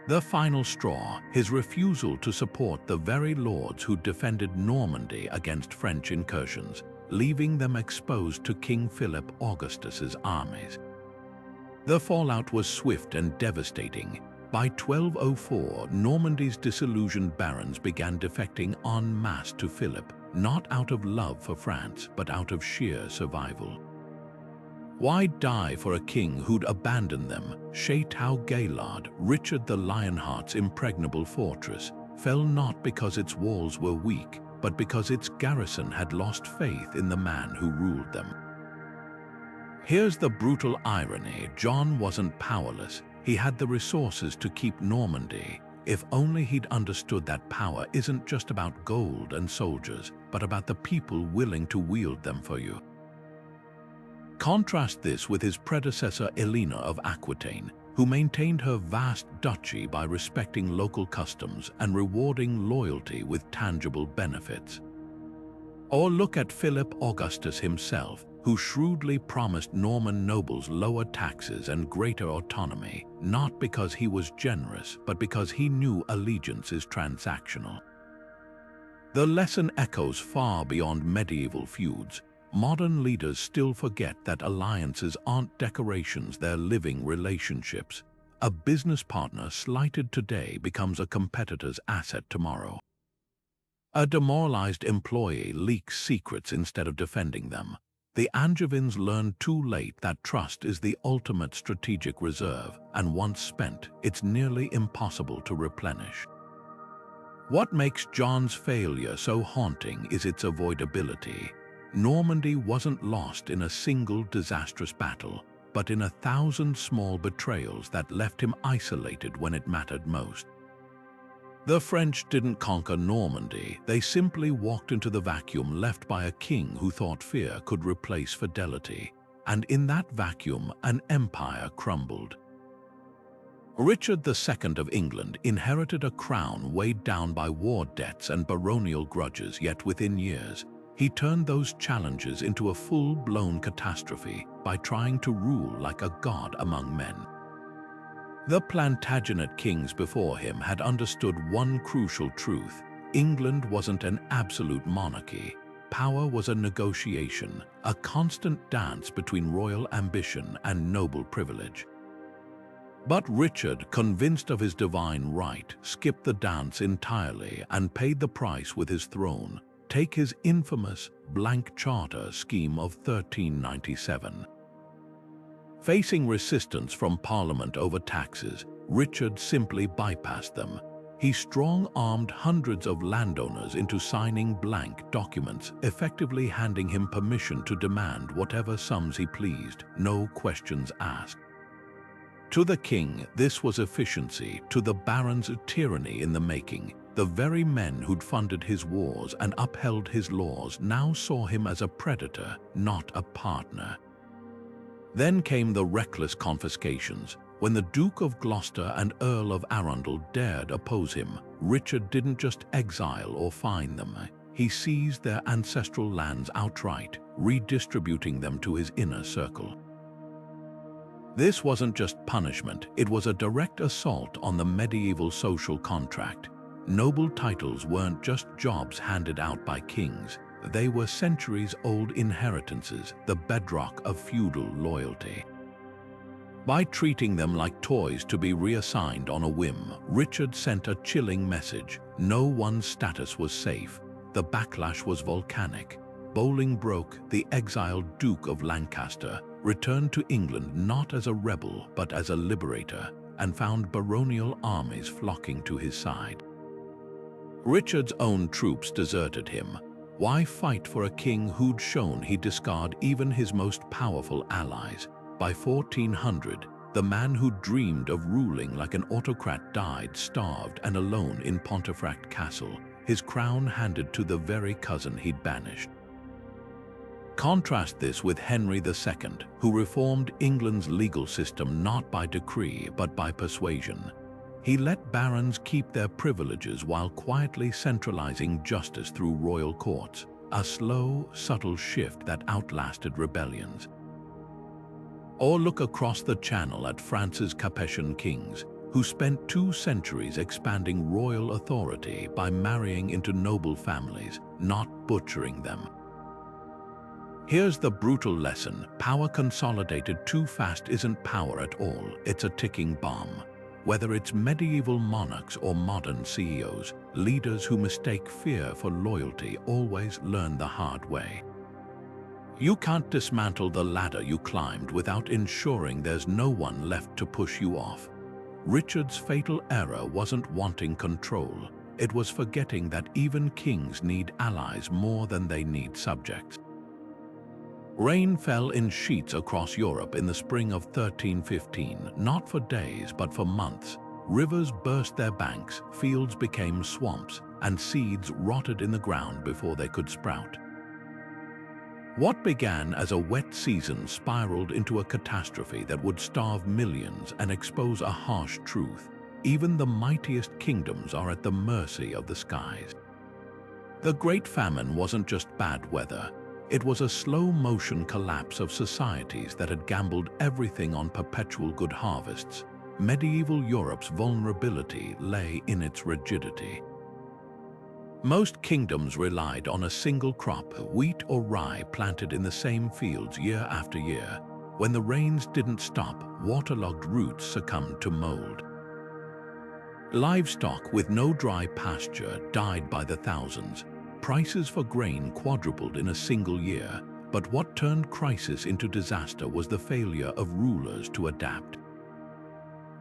The final straw, his refusal to support the very lords who defended Normandy against French incursions, leaving them exposed to King Philip Augustus's armies. The fallout was swift and devastating. By 1204, Normandy's disillusioned barons began defecting en masse to Philip, not out of love for France, but out of sheer survival. Why die for a king who'd abandoned them? Château-Gaillard, Richard the Lionheart's impregnable fortress, fell not because its walls were weak, but because its garrison had lost faith in the man who ruled them. Here's the brutal irony: John wasn't powerless. He had the resources to keep Normandy. If only he'd understood that power isn't just about gold and soldiers, but about the people willing to wield them for you. Contrast this with his predecessor Elena of Aquitaine, who maintained her vast duchy by respecting local customs and rewarding loyalty with tangible benefits. Or look at Philip Augustus himself, who shrewdly promised Norman nobles lower taxes and greater autonomy, not because he was generous, but because he knew allegiance is transactional. The lesson echoes far beyond medieval feuds. Modern leaders still forget that alliances aren't decorations, they're living relationships. A business partner slighted today becomes a competitor's asset tomorrow. A demoralized employee leaks secrets instead of defending them. The Angevins learned too late that trust is the ultimate strategic reserve, and once spent, it's nearly impossible to replenish. What makes John's failure so haunting is its avoidability. Normandy wasn't lost in a single disastrous battle, but in 1,000 small betrayals that left him isolated when it mattered most. The French didn't conquer Normandy, they simply walked into the vacuum left by a king who thought fear could replace fidelity. And in that vacuum, an empire crumbled. Richard II of England inherited a crown weighed down by war debts and baronial grudges, yet within years, he turned those challenges into a full-blown catastrophe by trying to rule like a god among men. The Plantagenet kings before him had understood one crucial truth: England wasn't an absolute monarchy. Power was a negotiation, a constant dance between royal ambition and noble privilege. But Richard, convinced of his divine right, skipped the dance entirely and paid the price with his throne. Take his infamous blank charter scheme of 1397. Facing resistance from Parliament over taxes, Richard simply bypassed them. He strong-armed hundreds of landowners into signing blank documents, effectively handing him permission to demand whatever sums he pleased, no questions asked. To the king, this was efficiency; to the barons, tyranny in the making. The very men who'd funded his wars and upheld his laws now saw him as a predator, not a partner. Then came the reckless confiscations. When the Duke of Gloucester and Earl of Arundel dared oppose him, Richard didn't just exile or fine them. He seized their ancestral lands outright, redistributing them to his inner circle. This wasn't just punishment, it was a direct assault on the medieval social contract. Noble titles weren't just jobs handed out by kings. They were centuries-old inheritances, the bedrock of feudal loyalty. By treating them like toys to be reassigned on a whim, Richard sent a chilling message. No one's status was safe. The backlash was volcanic. Bolingbroke, the exiled Duke of Lancaster, returned to England not as a rebel but as a liberator, and found baronial armies flocking to his side. Richard's own troops deserted him. Why fight for a king who'd shown he'd discard even his most powerful allies? By 1400, the man who dreamed of ruling like an autocrat died starved and alone in Pontefract Castle, his crown handed to the very cousin he'd banished. Contrast this with Henry II, who reformed England's legal system not by decree but by persuasion. He let barons keep their privileges while quietly centralizing justice through royal courts, a slow, subtle shift that outlasted rebellions. Or look across the Channel at France's Capetian kings, who spent 2 centuries expanding royal authority by marrying into noble families, not butchering them. Here's the brutal lesson: power consolidated too fast isn't power at all, it's a ticking bomb. Whether it's medieval monarchs or modern CEOs, leaders who mistake fear for loyalty always learn the hard way. You can't dismantle the ladder you climbed without ensuring there's no one left to push you off. Richard's fatal error wasn't wanting control. It was forgetting that even kings need allies more than they need subjects. Rain fell in sheets across Europe in the spring of 1315, not for days but for months. Rivers burst their banks, fields became swamps, and seeds rotted in the ground before they could sprout. What began as a wet season spiraled into a catastrophe that would starve millions and expose a harsh truth: even the mightiest kingdoms are at the mercy of the skies. The Great Famine wasn't just bad weather. It was a slow-motion collapse of societies that had gambled everything on perpetual good harvests. Medieval Europe's vulnerability lay in its rigidity. Most kingdoms relied on a single crop, wheat or rye, planted in the same fields year after year. When the rains didn't stop, waterlogged roots succumbed to mold. Livestock with no dry pasture died by the thousands. Prices for grain quadrupled in a single year, but what turned crisis into disaster was the failure of rulers to adapt.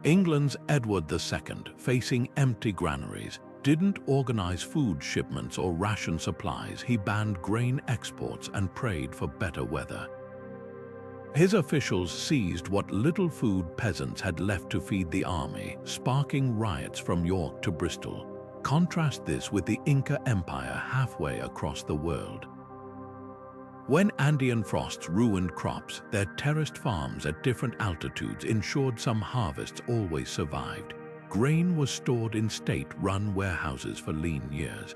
England's Edward II, facing empty granaries, didn't organize food shipments or ration supplies. He banned grain exports and prayed for better weather. His officials seized what little food peasants had left to feed the army, sparking riots from York to Bristol. Contrast this with the Inca Empire halfway across the world. When Andean frosts ruined crops, their terraced farms at different altitudes ensured some harvests always survived. Grain was stored in state-run warehouses for lean years.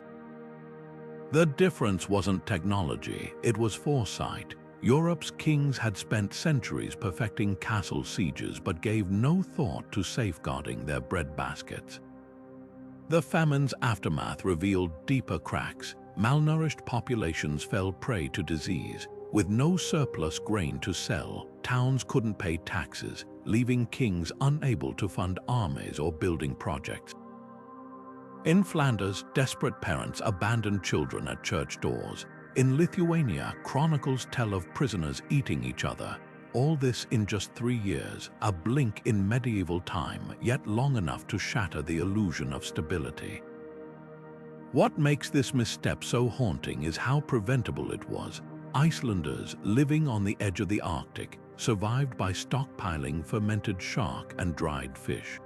The difference wasn't technology, it was foresight. Europe's kings had spent centuries perfecting castle sieges but gave no thought to safeguarding their bread baskets. The famine's aftermath revealed deeper cracks. Malnourished populations fell prey to disease. With no surplus grain to sell, towns couldn't pay taxes, leaving kings unable to fund armies or building projects. In Flanders, desperate parents abandoned children at church doors. In Lithuania, chronicles tell of prisoners eating each other. All this in just 3 years, a blink in medieval time, yet long enough to shatter the illusion of stability. What makes this misstep so haunting is how preventable it was. Icelanders, living on the edge of the Arctic, survived by stockpiling fermented shark and dried fish.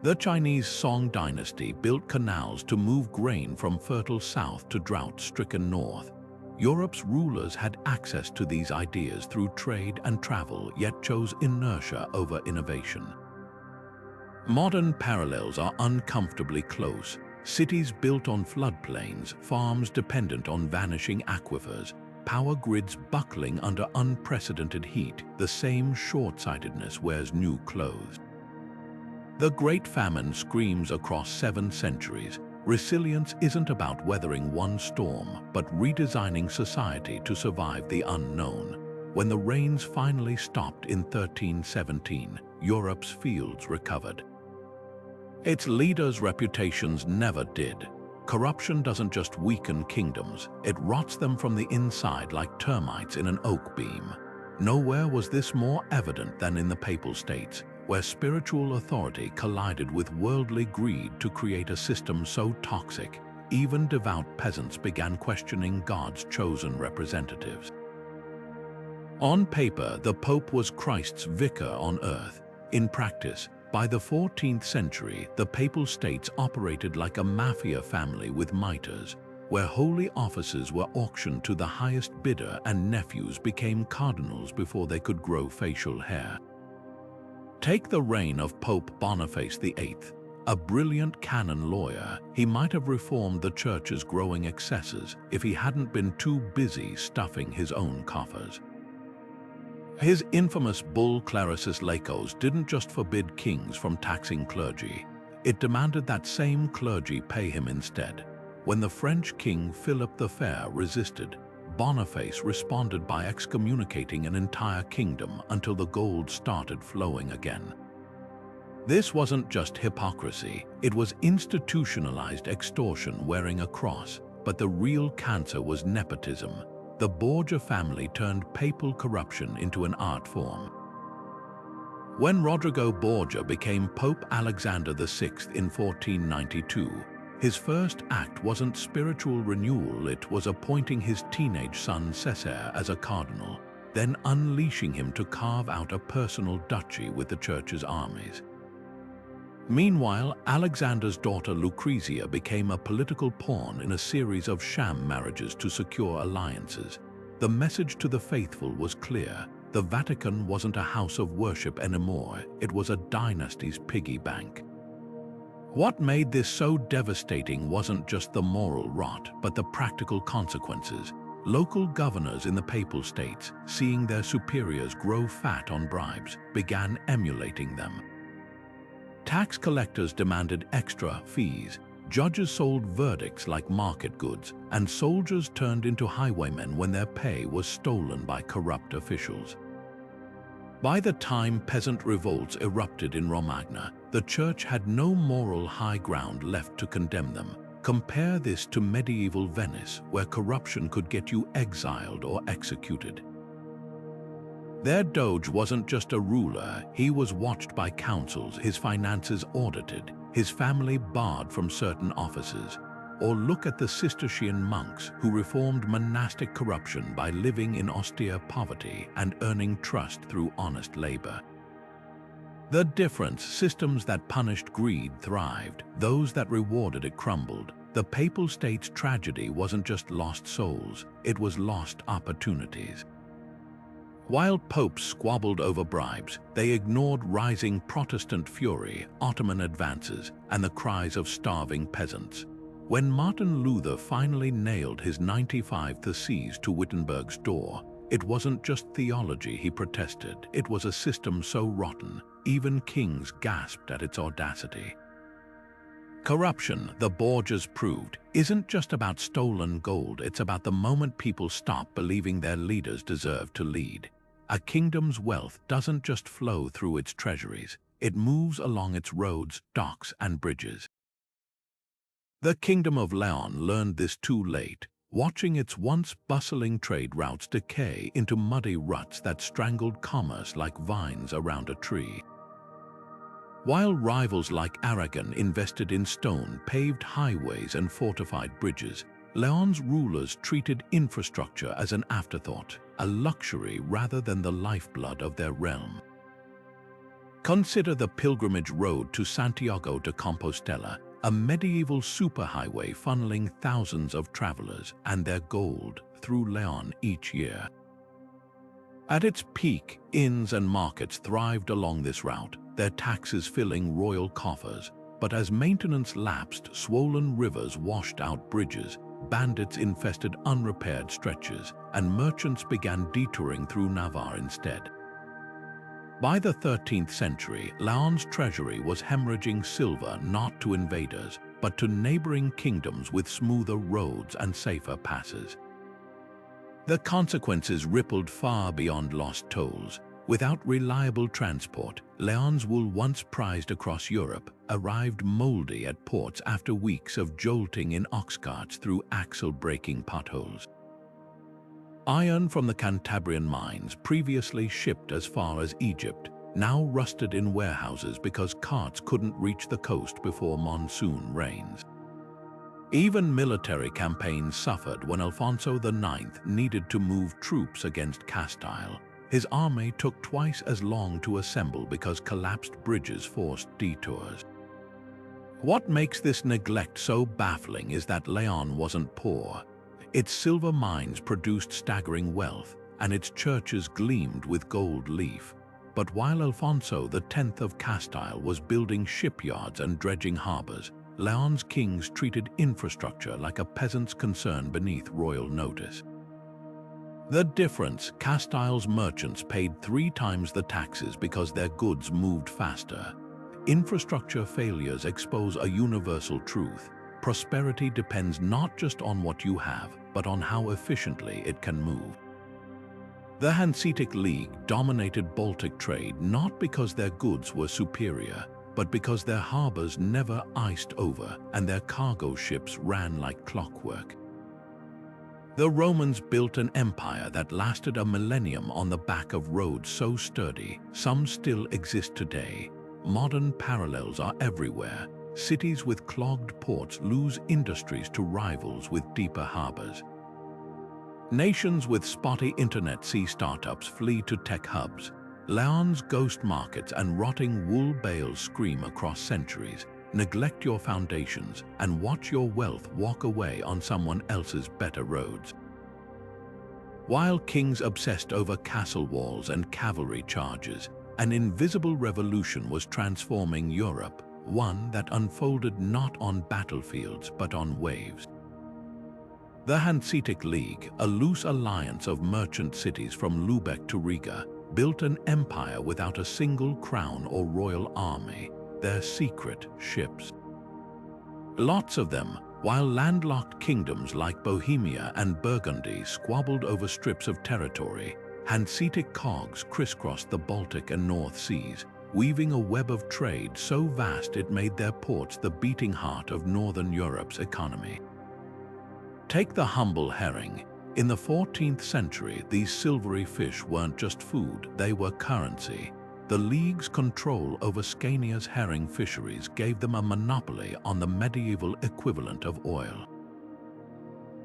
The Chinese Song dynasty built canals to move grain from fertile south to drought-stricken north. Europe's rulers had access to these ideas through trade and travel, yet chose inertia over innovation. Modern parallels are uncomfortably close. Cities built on floodplains, farms dependent on vanishing aquifers, power grids buckling under unprecedented heat. The same short-sightedness wears new clothes. The Great Famine screams across 7 centuries. Resilience isn't about weathering one storm, but redesigning society to survive the unknown. When the rains finally stopped in 1317, Europe's fields recovered. Its leaders' reputations never did. Corruption doesn't just weaken kingdoms, it rots them from the inside like termites in an oak beam. Nowhere was this more evident than in the Papal States, where spiritual authority collided with worldly greed to create a system so toxic, even devout peasants began questioning God's chosen representatives. On paper, the Pope was Christ's vicar on earth. In practice, by the 14th century, the Papal States operated like a mafia family with mitres, where holy offices were auctioned to the highest bidder and nephews became cardinals before they could grow facial hair. Take the reign of Pope Boniface VIII. A brilliant canon lawyer, he might have reformed the Church's growing excesses if he hadn't been too busy stuffing his own coffers. His infamous bull Clarissus Lacos didn't just forbid kings from taxing clergy, it demanded that same clergy pay him instead. When the French king Philip the Fair resisted, Boniface responded by excommunicating an entire kingdom until the gold started flowing again. This wasn't just hypocrisy, it was institutionalized extortion wearing a cross, but the real cancer was nepotism. The Borgia family turned papal corruption into an art form. When Rodrigo Borgia became Pope Alexander VI in 1492, his first act wasn't spiritual renewal, it was appointing his teenage son Cesare as a cardinal, then unleashing him to carve out a personal duchy with the Church's armies. Meanwhile, Alexander's daughter Lucrezia became a political pawn in a series of sham marriages to secure alliances. The message to the faithful was clear. The Vatican wasn't a house of worship anymore, it was a dynasty's piggy bank. What made this so devastating wasn't just the moral rot, but the practical consequences. Local governors in the Papal States, seeing their superiors grow fat on bribes, began emulating them. Tax collectors demanded extra fees, judges sold verdicts like market goods, and soldiers turned into highwaymen when their pay was stolen by corrupt officials. By the time peasant revolts erupted in Romagna, the Church had no moral high ground left to condemn them. Compare this to medieval Venice, where corruption could get you exiled or executed. Their doge wasn't just a ruler, he was watched by councils, his finances audited, his family barred from certain offices. Or look at the Cistercian monks who reformed monastic corruption by living in austere poverty and earning trust through honest labor. The difference: systems that punished greed thrived, those that rewarded it crumbled. The Papal States' tragedy wasn't just lost souls, it was lost opportunities. While popes squabbled over bribes, they ignored rising Protestant fury, Ottoman advances, and the cries of starving peasants. When Martin Luther finally nailed his 95 Theses to Wittenberg's door, it wasn't just theology he protested, it was a system so rotten, even kings gasped at its audacity. Corruption, the Borgias proved, isn't just about stolen gold, it's about the moment people stop believing their leaders deserve to lead. A kingdom's wealth doesn't just flow through its treasuries, it moves along its roads, docks, and bridges. The Kingdom of Leon learned this too late, watching its once bustling trade routes decay into muddy ruts that strangled commerce like vines around a tree. While rivals like Aragon invested in stone-paved highways and fortified bridges, Leon's rulers treated infrastructure as an afterthought, a luxury rather than the lifeblood of their realm. Consider the pilgrimage road to Santiago de Compostela, a medieval superhighway funneling thousands of travelers and their gold through Leon each year. At its peak, inns and markets thrived along this route, their taxes filling royal coffers. But as maintenance lapsed, swollen rivers washed out bridges, bandits infested unrepaired stretches, and merchants began detouring through Navarre instead. By the 13th century, Leon's treasury was hemorrhaging silver not to invaders, but to neighboring kingdoms with smoother roads and safer passes. The consequences rippled far beyond lost tolls. Without reliable transport, Leon's wool, once prized across Europe, arrived moldy at ports after weeks of jolting in ox carts through axle-breaking potholes. Iron from the Cantabrian mines, previously shipped as far as Egypt, now rusted in warehouses because carts couldn't reach the coast before monsoon rains. Even military campaigns suffered when Alfonso IX needed to move troops against Castile. His army took twice as long to assemble because collapsed bridges forced detours. What makes this neglect so baffling is that Leon wasn't poor. Its silver mines produced staggering wealth, and its churches gleamed with gold leaf. But while Alfonso X of Castile was building shipyards and dredging harbors, Leon's kings treated infrastructure like a peasant's concern beneath royal notice. The difference: Castile's merchants paid 3 times the taxes because their goods moved faster. Infrastructure failures expose a universal truth. Prosperity depends not just on what you have, but on how efficiently it can move. The Hanseatic League dominated Baltic trade not because their goods were superior, but because their harbors never iced over and their cargo ships ran like clockwork. The Romans built an empire that lasted a millennium on the back of roads so sturdy, some still exist today. Modern parallels are everywhere. Cities with clogged ports lose industries to rivals with deeper harbors. Nations with spotty internet see startups flee to tech hubs. Leon's ghost markets and rotting wool bales scream across centuries. Neglect your foundations and watch your wealth walk away on someone else's better roads. While kings obsessed over castle walls and cavalry charges, an invisible revolution was transforming Europe, one that unfolded not on battlefields but on waves. The Hanseatic League, a loose alliance of merchant cities from Lubeck to Riga, built an empire without a single crown or royal army, their secret ships. Lots of them, while landlocked kingdoms like Bohemia and Burgundy squabbled over strips of territory, Hanseatic cogs crisscrossed the Baltic and North Seas, weaving a web of trade so vast it made their ports the beating heart of Northern Europe's economy. Take the humble herring. In the 14th century, these silvery fish weren't just food, they were currency. The League's control over Scania's herring fisheries gave them a monopoly on the medieval equivalent of oil.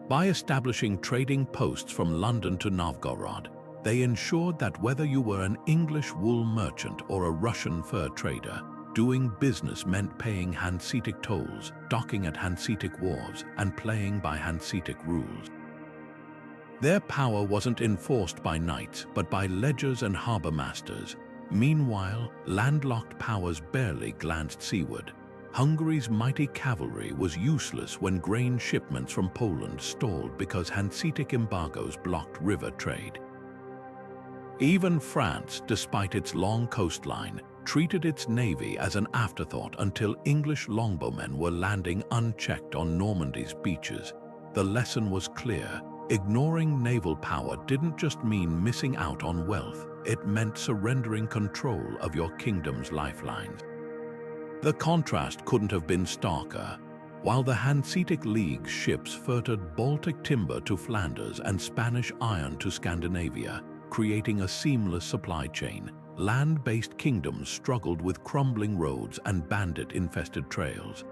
By establishing trading posts from London to Novgorod, they ensured that whether you were an English wool merchant or a Russian fur trader, doing business meant paying Hanseatic tolls, docking at Hanseatic wharves, and playing by Hanseatic rules. Their power wasn't enforced by knights, but by ledgers and harbor masters. Meanwhile, landlocked powers barely glanced seaward. Hungary's mighty cavalry was useless when grain shipments from Poland stalled because Hanseatic embargoes blocked river trade. Even France, despite its long coastline, treated its navy as an afterthought until English longbowmen were landing unchecked on Normandy's beaches. The lesson was clear. Ignoring naval power didn't just mean missing out on wealth, it meant surrendering control of your kingdom's lifelines. The contrast couldn't have been starker. while the Hanseatic League's ships ferried Baltic timber to Flanders and Spanish iron to Scandinavia, creating a seamless supply chain. Land-based kingdoms struggled with crumbling roads and bandit-infested trails.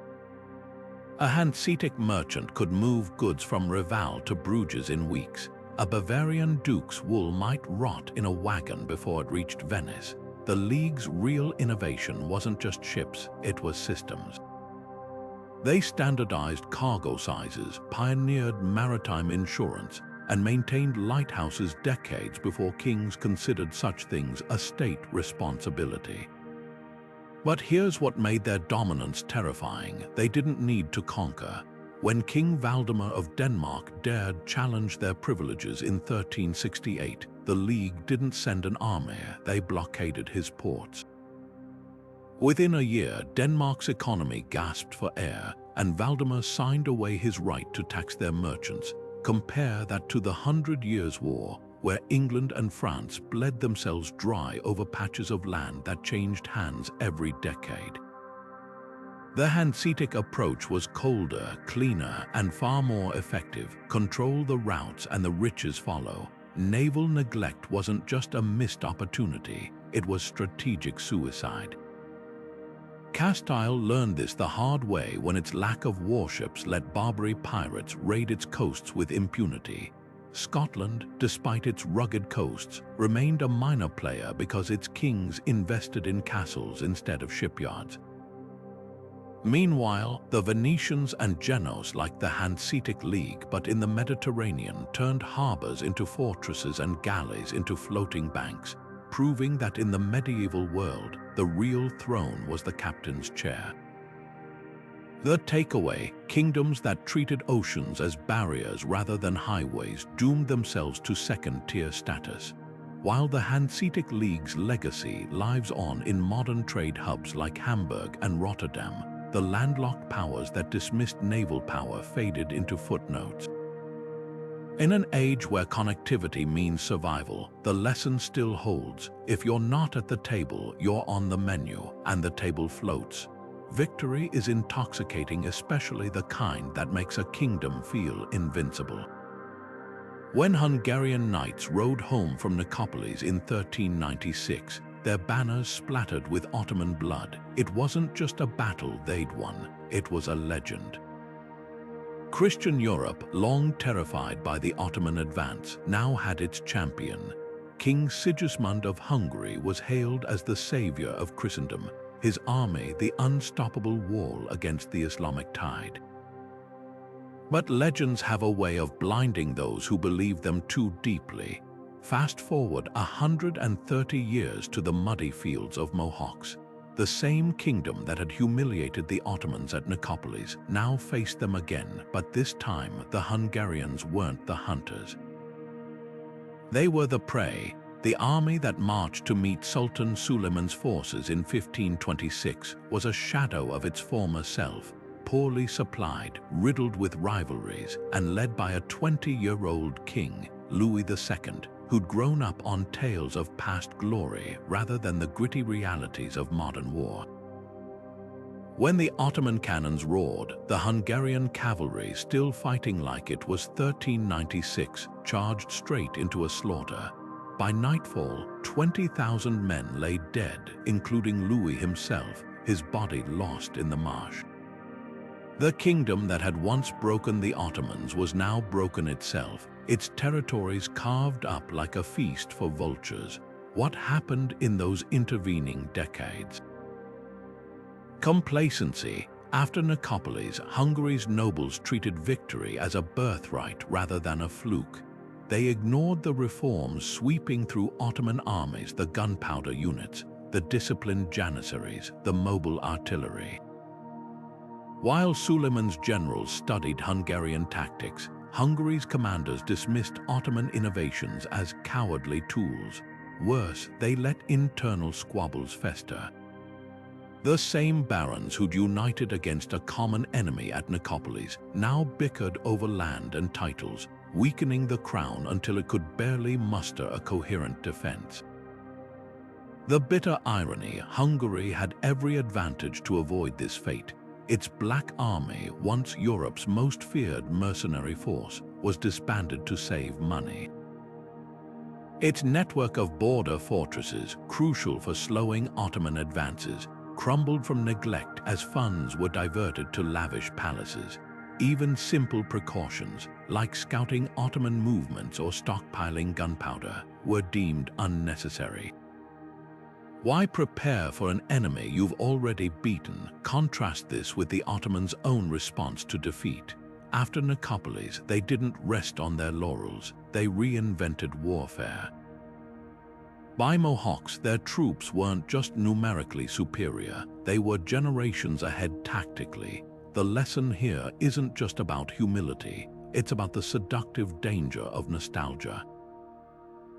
A Hanseatic merchant could move goods from Reval to Bruges in weeks. A Bavarian duke's wool might rot in a wagon before it reached Venice. The League's real innovation wasn't just ships, it was systems. They standardized cargo sizes, pioneered maritime insurance, and maintained lighthouses decades before kings considered such things a state responsibility. But here's what made their dominance terrifying: they didn't need to conquer. When King Valdemar of Denmark dared challenge their privileges in 1368, the League didn't send an army, they blockaded his ports. Within a year, Denmark's economy gasped for air, and Valdemar signed away his right to tax their merchants. Compare that to the 100 Years' War, where England and France bled themselves dry over patches of land that changed hands every decade. The Hanseatic approach was colder, cleaner, and far more effective. Control the routes and the riches follow. Naval neglect wasn't just a missed opportunity, it was strategic suicide. Castile learned this the hard way when its lack of warships let Barbary pirates raid its coasts with impunity. Scotland, despite its rugged coasts, remained a minor player because its kings invested in castles instead of shipyards. Meanwhile, the Venetians and Genoese, like the Hanseatic League but in the Mediterranean, turned harbors into fortresses and galleys into floating banks, proving that in the medieval world, the real throne was the captain's chair. The takeaway: kingdoms that treated oceans as barriers rather than highways doomed themselves to second-tier status. While the Hanseatic League's legacy lives on in modern trade hubs like Hamburg and Rotterdam, the landlocked powers that dismissed naval power faded into footnotes. In an age where connectivity means survival, the lesson still holds: if you're not at the table, you're on the menu, and the table floats. Victory is intoxicating, especially the kind that makes a kingdom feel invincible. When Hungarian knights rode home from Nicopales in 1396, their banners splattered with Ottoman blood, it wasn't just a battle they'd won, it was a legend. Christian Europe, long terrified by the Ottoman advance, now had its champion. King Sigismund of Hungary was hailed as the savior of Christendom, his army the unstoppable wall against the Islamic tide. But legends have a way of blinding those who believe them too deeply. Fast forward 130 years to the muddy fields of Mohawks. The same kingdom that had humiliated the Ottomans at Nicopales now faced them again, but this time the Hungarians weren't the hunters. They were the prey. The army that marched to meet Sultan Suleiman's forces in 1526 was a shadow of its former self, poorly supplied, riddled with rivalries, and led by a 20-year-old king, Louis II, who'd grown up on tales of past glory rather than the gritty realities of modern war. When the Ottoman cannons roared, the Hungarian cavalry, still fighting like it was 1396, charged straight into a slaughter. By nightfall, 20,000 men lay dead, including Louis himself, his body lost in the marsh. The kingdom that had once broken the Ottomans was now broken itself, its territories carved up like a feast for vultures. What happened in those intervening decades? Complacency. After Nicopales, Hungary's nobles treated victory as a birthright rather than a fluke. They ignored the reforms sweeping through Ottoman armies: the gunpowder units, the disciplined janissaries, the mobile artillery. While Suleiman's generals studied Hungarian tactics, Hungary's commanders dismissed Ottoman innovations as cowardly tools. Worse, they let internal squabbles fester. The same barons who'd united against a common enemy at Nicopales now bickered over land and titles, weakening the crown until it could barely muster a coherent defense. The bitter irony: Hungary had every advantage to avoid this fate. Its Black Army, once Europe's most feared mercenary force, was disbanded to save money. Its network of border fortresses, crucial for slowing Ottoman advances, crumbled from neglect as funds were diverted to lavish palaces. Even simple precautions, like scouting Ottoman movements or stockpiling gunpowder, were deemed unnecessary. Why prepare for an enemy you've already beaten? Contrast this with the Ottomans' own response to defeat. After Nicopales, they didn't rest on their laurels, they reinvented warfare. By Mohawks, their troops weren't just numerically superior, they were generations ahead tactically. The lesson here isn't just about humility, it's about the seductive danger of nostalgia.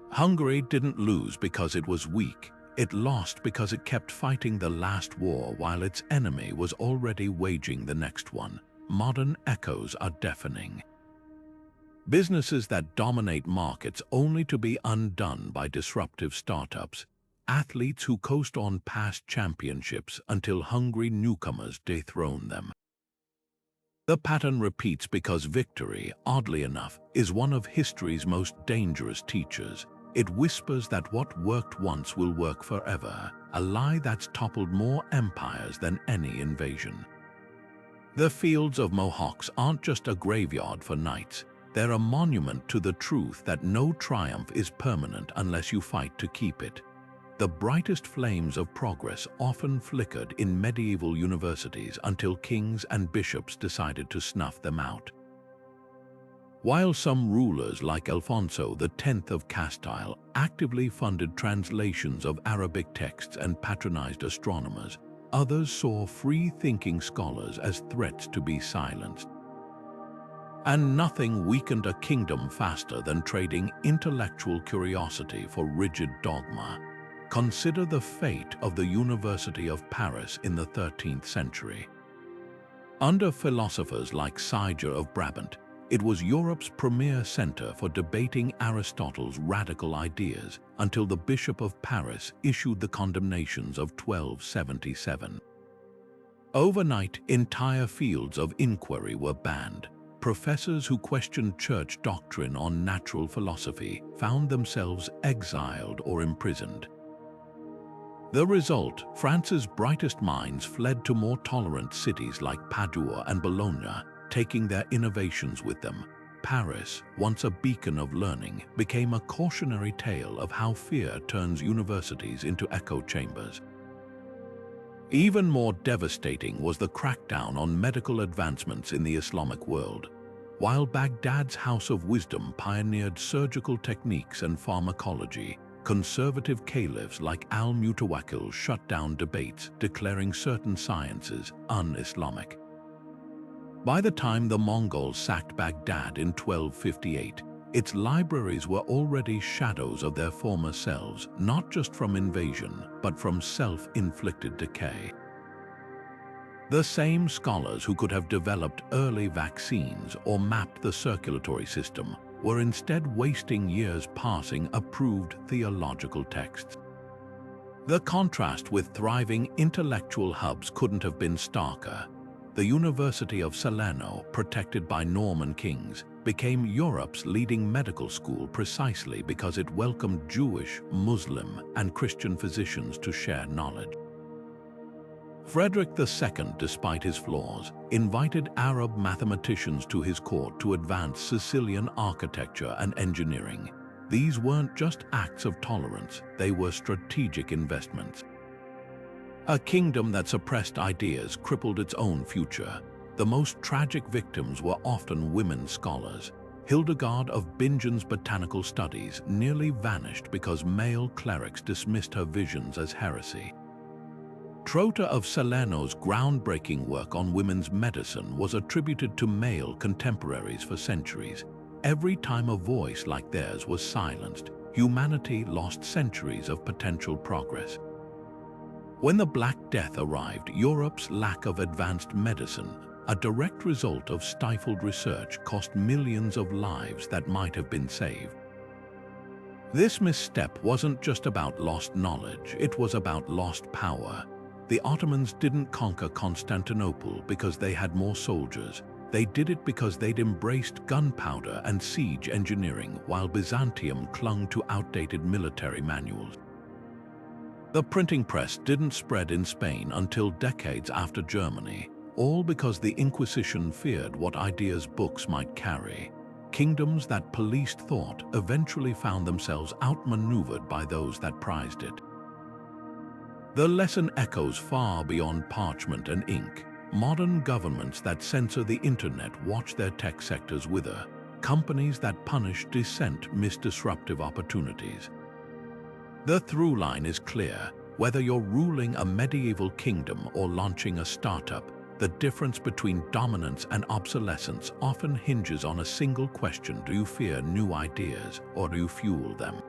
Hungary didn't lose because it was weak. It lost because it kept fighting the last war while its enemy was already waging the next one. Modern echoes are deafening. Businesses that dominate markets only to be undone by disruptive startups. Athletes who coast on past championships until hungry newcomers dethrone them. The pattern repeats because victory, oddly enough, is one of history's most dangerous teachers. It whispers that what worked once will work forever, a lie that's toppled more empires than any invasion. The fields of Mohawks aren't just a graveyard for knights, they're a monument to the truth that no triumph is permanent unless you fight to keep it. The brightest flames of progress often flickered in medieval universities until kings and bishops decided to snuff them out. While some rulers like Alfonso X of Castile actively funded translations of Arabic texts and patronized astronomers, others saw free-thinking scholars as threats to be silenced. And nothing weakened a kingdom faster than trading intellectual curiosity for rigid dogma. Consider the fate of the University of Paris in the 13th century. Under philosophers like Siger of Brabant, it was Europe's premier center for debating Aristotle's radical ideas until the Bishop of Paris issued the condemnations of 1277. Overnight, entire fields of inquiry were banned. Professors who questioned church doctrine on natural philosophy found themselves exiled or imprisoned. The result, France's brightest minds fled to more tolerant cities like Padua and Bologna, taking their innovations with them. Paris, once a beacon of learning, became a cautionary tale of how fear turns universities into echo chambers. Even more devastating was the crackdown on medical advancements in the Islamic world. While Baghdad's House of Wisdom pioneered surgical techniques and pharmacology, conservative caliphs like al-Mutawakkil shut down debates, declaring certain sciences un-Islamic. By the time the Mongols sacked Baghdad in 1258, its libraries were already shadows of their former selves, not just from invasion, but from self-inflicted decay. The same scholars who could have developed early vaccines or mapped the circulatory system were instead wasting years parsing approved theological texts. The contrast with thriving intellectual hubs couldn't have been starker. The University of Salerno, protected by Norman kings, became Europe's leading medical school precisely because it welcomed Jewish, Muslim, and Christian physicians to share knowledge. Frederick II, despite his flaws, invited Arab mathematicians to his court to advance Sicilian architecture and engineering. These weren't just acts of tolerance, they were strategic investments. A kingdom that suppressed ideas crippled its own future. The most tragic victims were often women scholars. Hildegard of Bingen's botanical studies nearly vanished because male clerics dismissed her visions as heresy. Trota of Salerno's groundbreaking work on women's medicine was attributed to male contemporaries for centuries. Every time a voice like theirs was silenced, humanity lost centuries of potential progress. When the Black Death arrived, Europe's lack of advanced medicine, a direct result of stifled research, cost millions of lives that might have been saved. This misstep wasn't just about lost knowledge, it was about lost power. The Ottomans didn't conquer Constantinople because they had more soldiers. They did it because they'd embraced gunpowder and siege engineering, while Byzantium clung to outdated military manuals. The printing press didn't spread in Spain until decades after Germany, all because the Inquisition feared what ideas books might carry. Kingdoms that policed thought eventually found themselves outmaneuvered by those that prized it. The lesson echoes far beyond parchment and ink. Modern governments that censor the internet watch their tech sectors wither. Companies that punish dissent miss disruptive opportunities. The through line is clear. Whether you're ruling a medieval kingdom or launching a startup, the difference between dominance and obsolescence often hinges on a single question: do you fear new ideas or do you fuel them?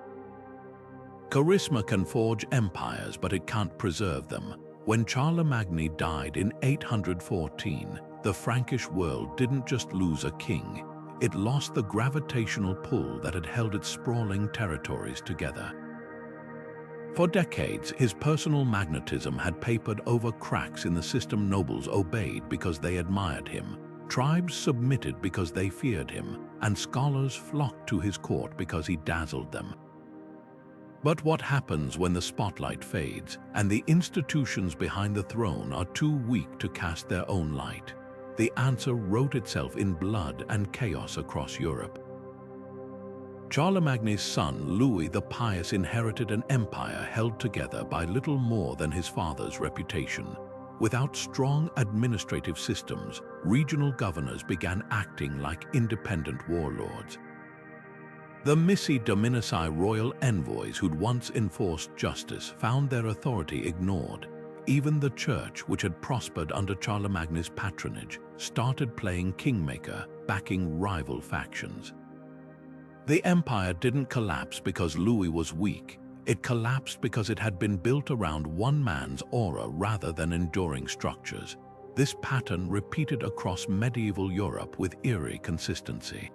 Charisma can forge empires, but it can't preserve them. When Charlemagne died in 814, the Frankish world didn't just lose a king, it lost the gravitational pull that had held its sprawling territories together. For decades, his personal magnetism had papered over cracks in the system. Nobles obeyed because they admired him, tribes submitted because they feared him, and scholars flocked to his court because he dazzled them. But what happens when the spotlight fades and the institutions behind the throne are too weak to cast their own light? The answer wrote itself in blood and chaos across Europe. Charlemagne's son, Louis the Pious, inherited an empire held together by little more than his father's reputation. Without strong administrative systems, regional governors began acting like independent warlords. The missi dominici royal envoys who'd once enforced justice found their authority ignored. Even the church, which had prospered under Charlemagne's patronage, started playing kingmaker, backing rival factions. The empire didn't collapse because Louis was weak. It collapsed because it had been built around one man's aura rather than enduring structures. This pattern repeated across medieval Europe with eerie consistency.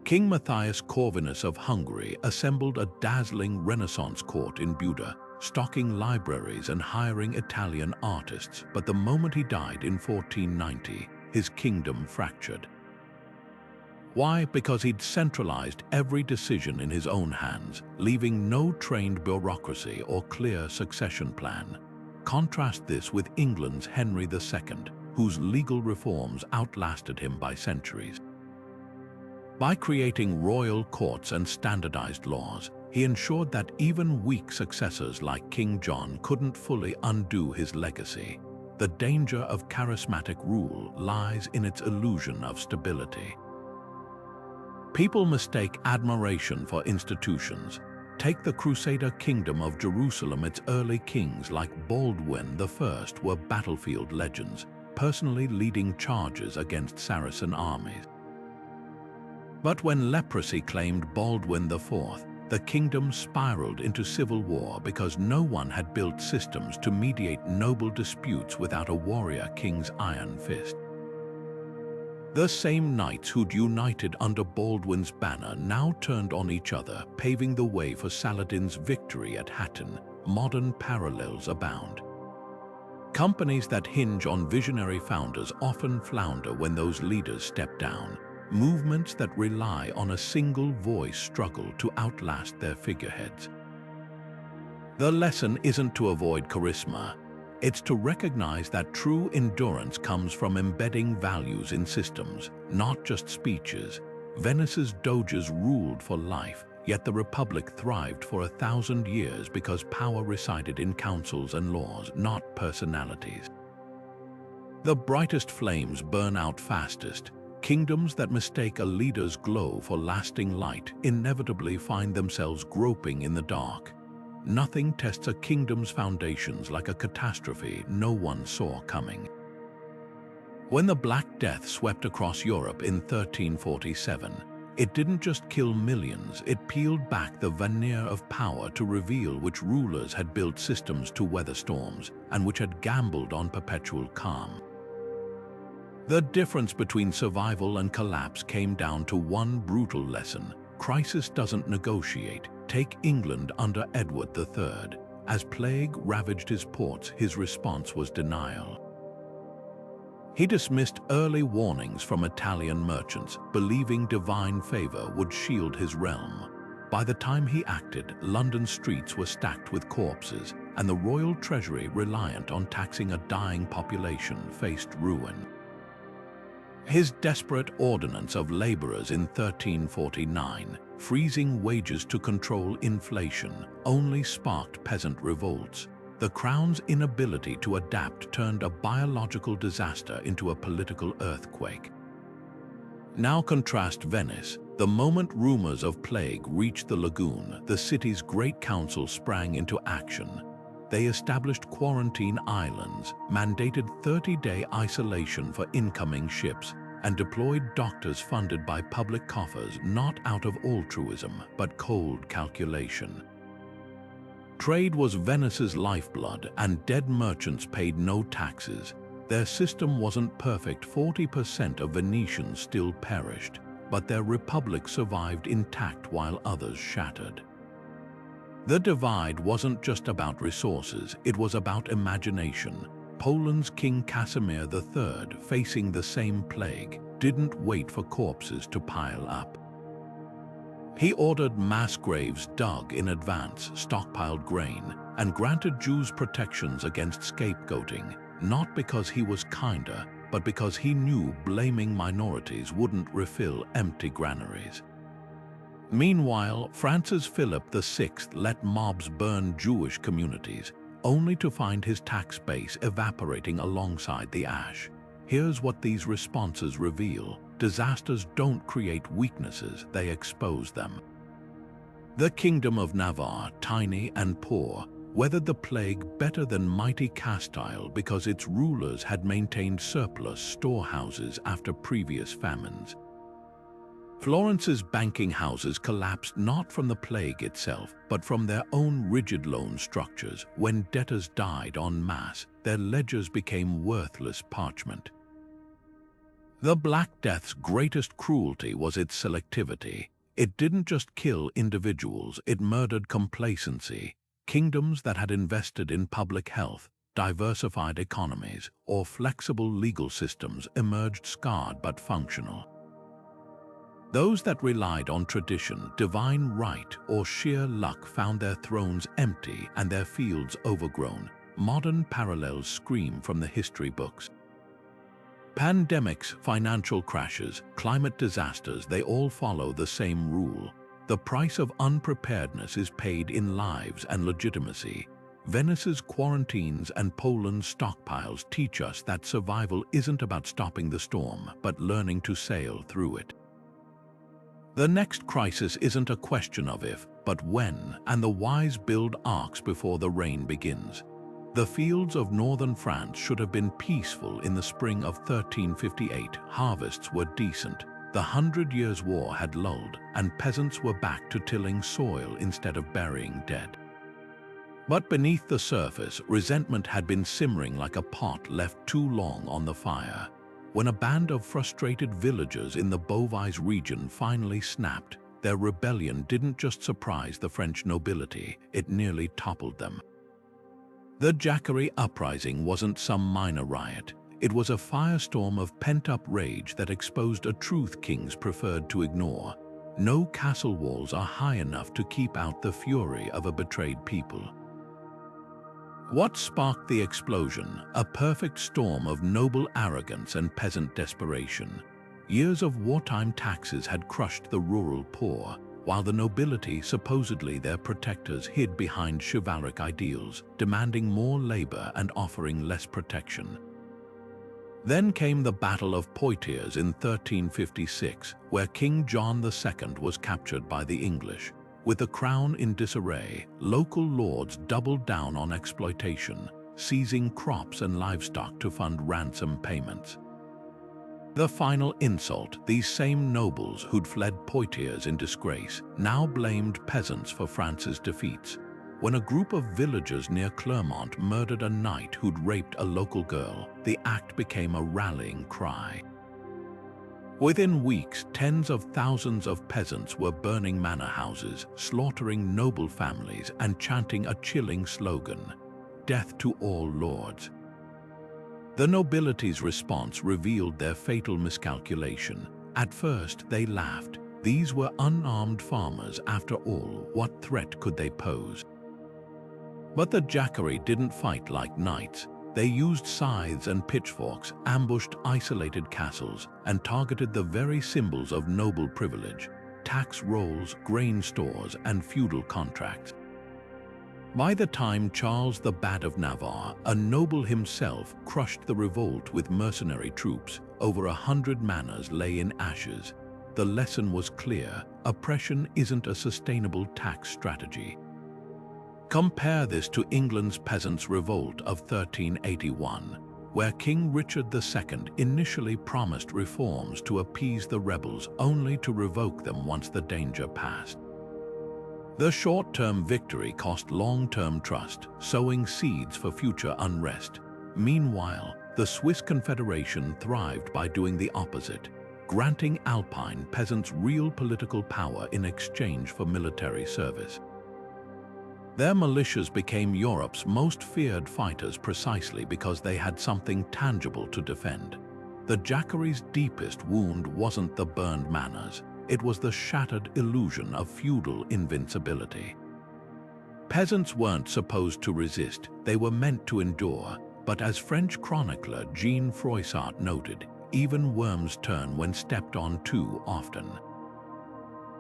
King Matthias Corvinus of Hungary assembled a dazzling Renaissance court in Buda, stocking libraries and hiring Italian artists, but the moment he died in 1490, his kingdom fractured. Why? Because he'd centralized every decision in his own hands, leaving no trained bureaucracy or clear succession plan. Contrast this with England's Henry II, whose legal reforms outlasted him by centuries. By creating royal courts and standardized laws, he ensured that even weak successors like King John couldn't fully undo his legacy. The danger of charismatic rule lies in its illusion of stability. People mistake admiration for institutions. Take the Crusader kingdom of Jerusalem. Its early kings like Baldwin I were battlefield legends, personally leading charges against Saracen armies. But when leprosy claimed Baldwin IV, the kingdom spiraled into civil war because no one had built systems to mediate noble disputes without a warrior king's iron fist. The same knights who'd united under Baldwin's banner now turned on each other, paving the way for Saladin's victory at Hattin. Modern parallels abound. Companies that hinge on visionary founders often flounder when those leaders step down. Movements that rely on a single voice struggle to outlast their figureheads. The lesson isn't to avoid charisma. It's to recognize that true endurance comes from embedding values in systems, not just speeches. Venice's doges ruled for life, yet the Republic thrived for 1,000 years because power resided in councils and laws, not personalities. The brightest flames burn out fastest. Kingdoms that mistake a leader's glow for lasting light inevitably find themselves groping in the dark. Nothing tests a kingdom's foundations like a catastrophe no one saw coming. When the Black Death swept across Europe in 1347, it didn't just kill millions, it peeled back the veneer of power to reveal which rulers had built systems to weather storms and which had gambled on perpetual calm. The difference between survival and collapse came down to one brutal lesson: crisis doesn't negotiate. Take England under Edward III. As plague ravaged his ports, his response was denial. He dismissed early warnings from Italian merchants, believing divine favor would shield his realm. By the time he acted, London streets were stacked with corpses, and the royal treasury, reliant on taxing a dying population, faced ruin. His desperate ordinance of laborers in 1349, freezing wages to control inflation, only sparked peasant revolts. The crown's inability to adapt turned a biological disaster into a political earthquake. Now contrast Venice. The moment rumors of plague reached the lagoon, the city's great council sprang into action. They established quarantine islands, mandated 30-day isolation for incoming ships, and deployed doctors funded by public coffers, not out of altruism, but cold calculation. Trade was Venice's lifeblood, and dead merchants paid no taxes. Their system wasn't perfect. 40% of Venetians still perished, but their republic survived intact while others shattered. The divide wasn't just about resources, it was about imagination. Poland's King Casimir III, facing the same plague, didn't wait for corpses to pile up. He ordered mass graves dug in advance, stockpiled grain, and granted Jews protections against scapegoating, not because he was kinder, but because he knew blaming minorities wouldn't refill empty granaries. Meanwhile, France's Philip VI let mobs burn Jewish communities, only to find his tax base evaporating alongside the ash. Here's what these responses reveal. Disasters don't create weaknesses, they expose them. The Kingdom of Navarre, tiny and poor, weathered the plague better than mighty Castile because its rulers had maintained surplus storehouses after previous famines. Florence's banking houses collapsed not from the plague itself, but from their own rigid loan structures. When debtors died en masse, their ledgers became worthless parchment. The Black Death's greatest cruelty was its selectivity. It didn't just kill individuals, it murdered complacency. Kingdoms that had invested in public health, diversified economies, or flexible legal systems emerged scarred but functional. Those that relied on tradition, divine right, or sheer luck found their thrones empty and their fields overgrown. Modern parallels scream from the history books. Pandemics, financial crashes, climate disasters, they all follow the same rule. The price of unpreparedness is paid in lives and legitimacy. Venice's quarantines and Poland's stockpiles teach us that survival isn't about stopping the storm, but learning to sail through it. The next crisis isn't a question of if, but when, and the wise build arks before the rain begins. The fields of northern France should have been peaceful in the spring of 1358. Harvests were decent. The 100 Years' War had lulled, and peasants were back to tilling soil instead of burying dead. But beneath the surface, resentment had been simmering like a pot left too long on the fire. When a band of frustrated villagers in the Beauvais region finally snapped, their rebellion didn't just surprise the French nobility, it nearly toppled them. The Jackery Uprising wasn't some minor riot. It was a firestorm of pent-up rage that exposed a truth kings preferred to ignore. No castle walls are high enough to keep out the fury of a betrayed people. What sparked the explosion? A perfect storm of noble arrogance and peasant desperation. Years of wartime taxes had crushed the rural poor, while the nobility, supposedly their protectors, hid behind chivalric ideals, demanding more labor and offering less protection. Then came the Battle of Poitiers in 1356, where King John II was captured by the English. With the crown in disarray, local lords doubled down on exploitation, seizing crops and livestock to fund ransom payments. The final insult, these same nobles who'd fled Poitiers in disgrace now blamed peasants for France's defeats. When a group of villagers near Clermont murdered a knight who'd raped a local girl, the act became a rallying cry. Within weeks, tens of thousands of peasants were burning manor houses, slaughtering noble families, and chanting a chilling slogan, "Death to all lords." The nobility's response revealed their fatal miscalculation. At first, they laughed. These were unarmed farmers, after all. What threat could they pose? But the Jackery didn't fight like knights. They used scythes and pitchforks, ambushed isolated castles, and targeted the very symbols of noble privilege: tax rolls, grain stores, and feudal contracts. By the time Charles the Bad of Navarre, a noble himself, crushed the revolt with mercenary troops, over 100 manors lay in ashes. The lesson was clear: oppression isn't a sustainable tax strategy. Compare this to England's Peasants' Revolt of 1381, where King Richard II initially promised reforms to appease the rebels, only to revoke them once the danger passed. The short-term victory cost long-term trust, sowing seeds for future unrest. Meanwhile, the Swiss Confederation thrived by doing the opposite, granting Alpine peasants real political power in exchange for military service. Their militias became Europe's most feared fighters precisely because they had something tangible to defend. The Jackery's deepest wound wasn't the burned manors, it was the shattered illusion of feudal invincibility. Peasants weren't supposed to resist, they were meant to endure, but as French chronicler Jean Froissart noted, even worms turn when stepped on too often.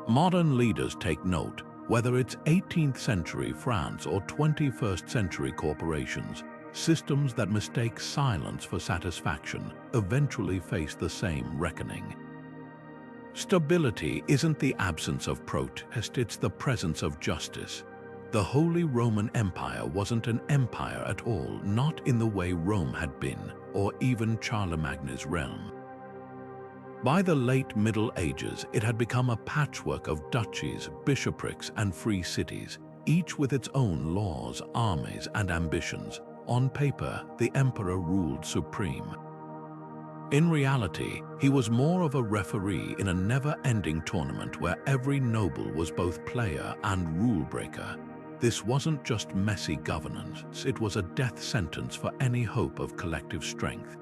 Modern leaders take note. Whether it's 18th century France or 21st century corporations, systems that mistake silence for satisfaction eventually face the same reckoning. Stability isn't the absence of protest, it's the presence of justice. The Holy Roman Empire wasn't an empire at all, not in the way Rome had been, or even Charlemagne's realm. By the late Middle Ages, it had become a patchwork of duchies, bishoprics, and free cities, each with its own laws, armies, and ambitions. On paper, the emperor ruled supreme. In reality, he was more of a referee in a never-ending tournament where every noble was both player and rule-breaker. This wasn't just messy governance, it was a death sentence for any hope of collective strength.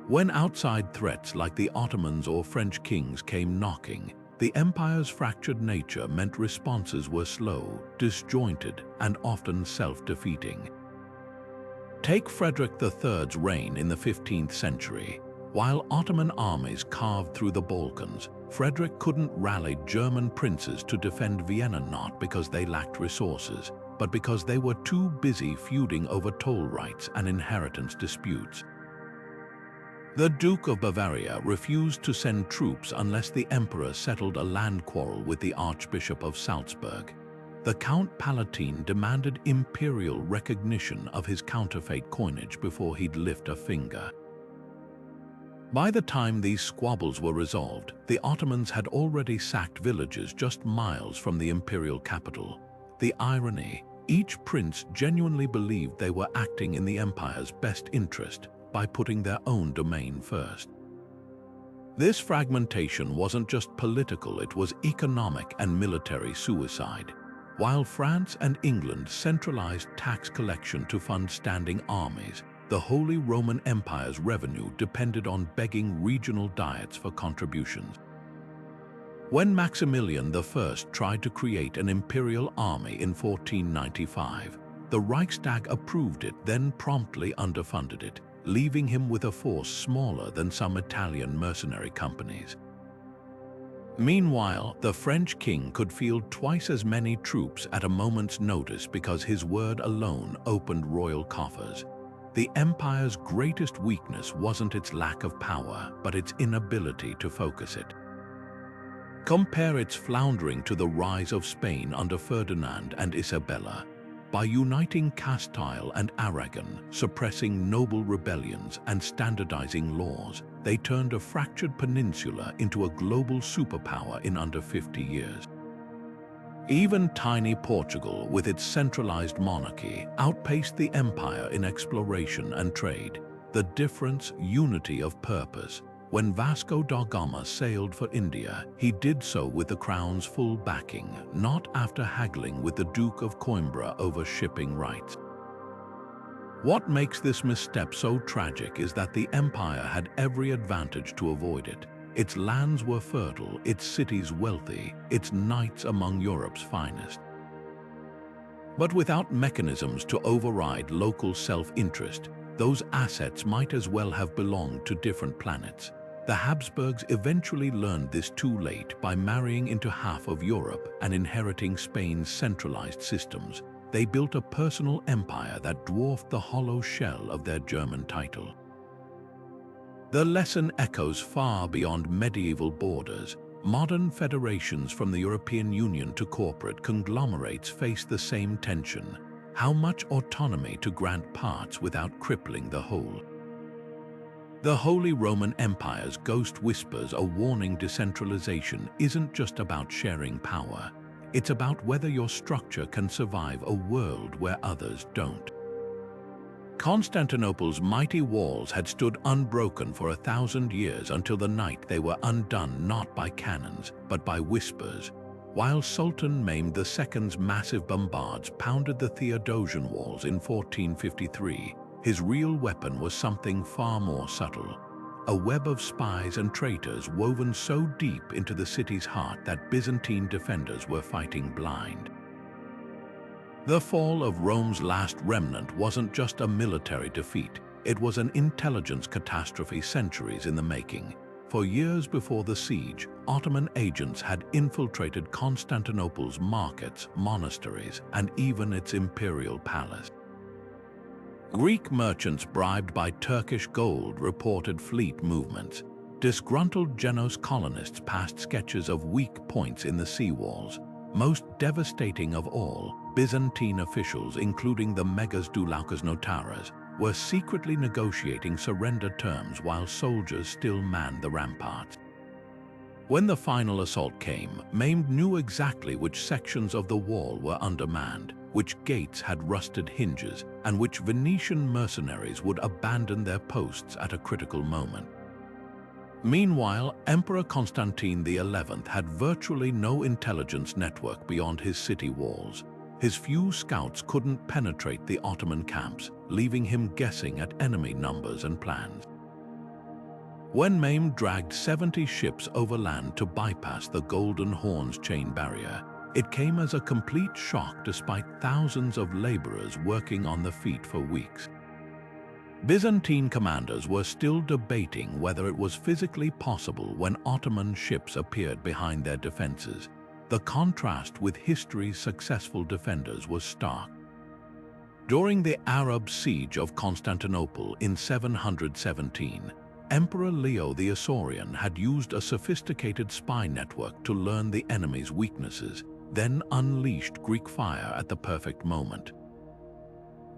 When outside threats like the Ottomans or French kings came knocking, the empire's fractured nature meant responses were slow, disjointed, and often self-defeating. Take Frederick III's reign in the 15th century. While Ottoman armies carved through the Balkans, Frederick couldn't rally German princes to defend Vienna, not because they lacked resources, but because they were too busy feuding over toll rights and inheritance disputes. The Duke of Bavaria refused to send troops unless the emperor settled a land quarrel with the Archbishop of Salzburg. The Count Palatine demanded imperial recognition of his counterfeit coinage before he'd lift a finger. By the time these squabbles were resolved, the Ottomans had already sacked villages just miles from the imperial capital. The irony: each prince genuinely believed they were acting in the empire's best interest by putting their own domain first. This fragmentation wasn't just political, it was economic and military suicide. While France and England centralized tax collection to fund standing armies, the Holy Roman Empire's revenue depended on begging regional diets for contributions. When Maximilian I tried to create an imperial army in 1495, the Reichstag approved it, then promptly underfunded it, leaving him with a force smaller than some Italian mercenary companies. Meanwhile, the French king could field twice as many troops at a moment's notice because his word alone opened royal coffers. The empire's greatest weakness wasn't its lack of power, but its inability to focus it. Compare its floundering to the rise of Spain under Ferdinand and Isabella. By uniting Castile and Aragon, suppressing noble rebellions, and standardizing laws, they turned a fractured peninsula into a global superpower in under 50 years. Even tiny Portugal, with its centralized monarchy, outpaced the empire in exploration and trade. The difference: unity of purpose. When Vasco da Gama sailed for India, he did so with the crown's full backing, not after haggling with the Duke of Coimbra over shipping rights. What makes this misstep so tragic is that the empire had every advantage to avoid it. Its lands were fertile, its cities wealthy, its knights among Europe's finest. But without mechanisms to override local self-interest, those assets might as well have belonged to different planets. The Habsburgs eventually learned this too late by marrying into half of Europe and inheriting Spain's centralized systems. They built a personal empire that dwarfed the hollow shell of their German title. The lesson echoes far beyond medieval borders. Modern federations from the European Union to corporate conglomerates face the same tension. How much autonomy to grant parts without crippling the whole? The Holy Roman Empire's ghost whispers a warning: decentralization isn't just about sharing power. It's about whether your structure can survive a world where others don't. Constantinople's mighty walls had stood unbroken for 1,000 years until the night they were undone not by cannons, but by whispers. While Sultan Mehmed II's massive bombards pounded the Theodosian walls in 1453, his real weapon was something far more subtle. A web of spies and traitors woven so deep into the city's heart that Byzantine defenders were fighting blind. The fall of Rome's last remnant wasn't just a military defeat, it was an intelligence catastrophe centuries in the making. For years before the siege, Ottoman agents had infiltrated Constantinople's markets, monasteries, and even its imperial palace. Greek merchants bribed by Turkish gold reported fleet movements. Disgruntled Genoese colonists passed sketches of weak points in the seawalls. Most devastating of all, Byzantine officials, including the Megas Douloukas Notaras, were secretly negotiating surrender terms while soldiers still manned the ramparts. When the final assault came, Mehmed knew exactly which sections of the wall were undermanned, which gates had rusted hinges, and which Venetian mercenaries would abandon their posts at a critical moment. Meanwhile, Emperor Constantine XI had virtually no intelligence network beyond his city walls. His few scouts couldn't penetrate the Ottoman camps, leaving him guessing at enemy numbers and plans. When Mehmed dragged 70 ships overland to bypass the Golden Horn's chain barrier, it came as a complete shock despite thousands of laborers working on the feet for weeks. Byzantine commanders were still debating whether it was physically possible when Ottoman ships appeared behind their defenses. The contrast with history's successful defenders was stark. During the Arab siege of Constantinople in 717, Emperor Leo the Isaurian had used a sophisticated spy network to learn the enemy's weaknesses, then unleashed Greek fire at the perfect moment.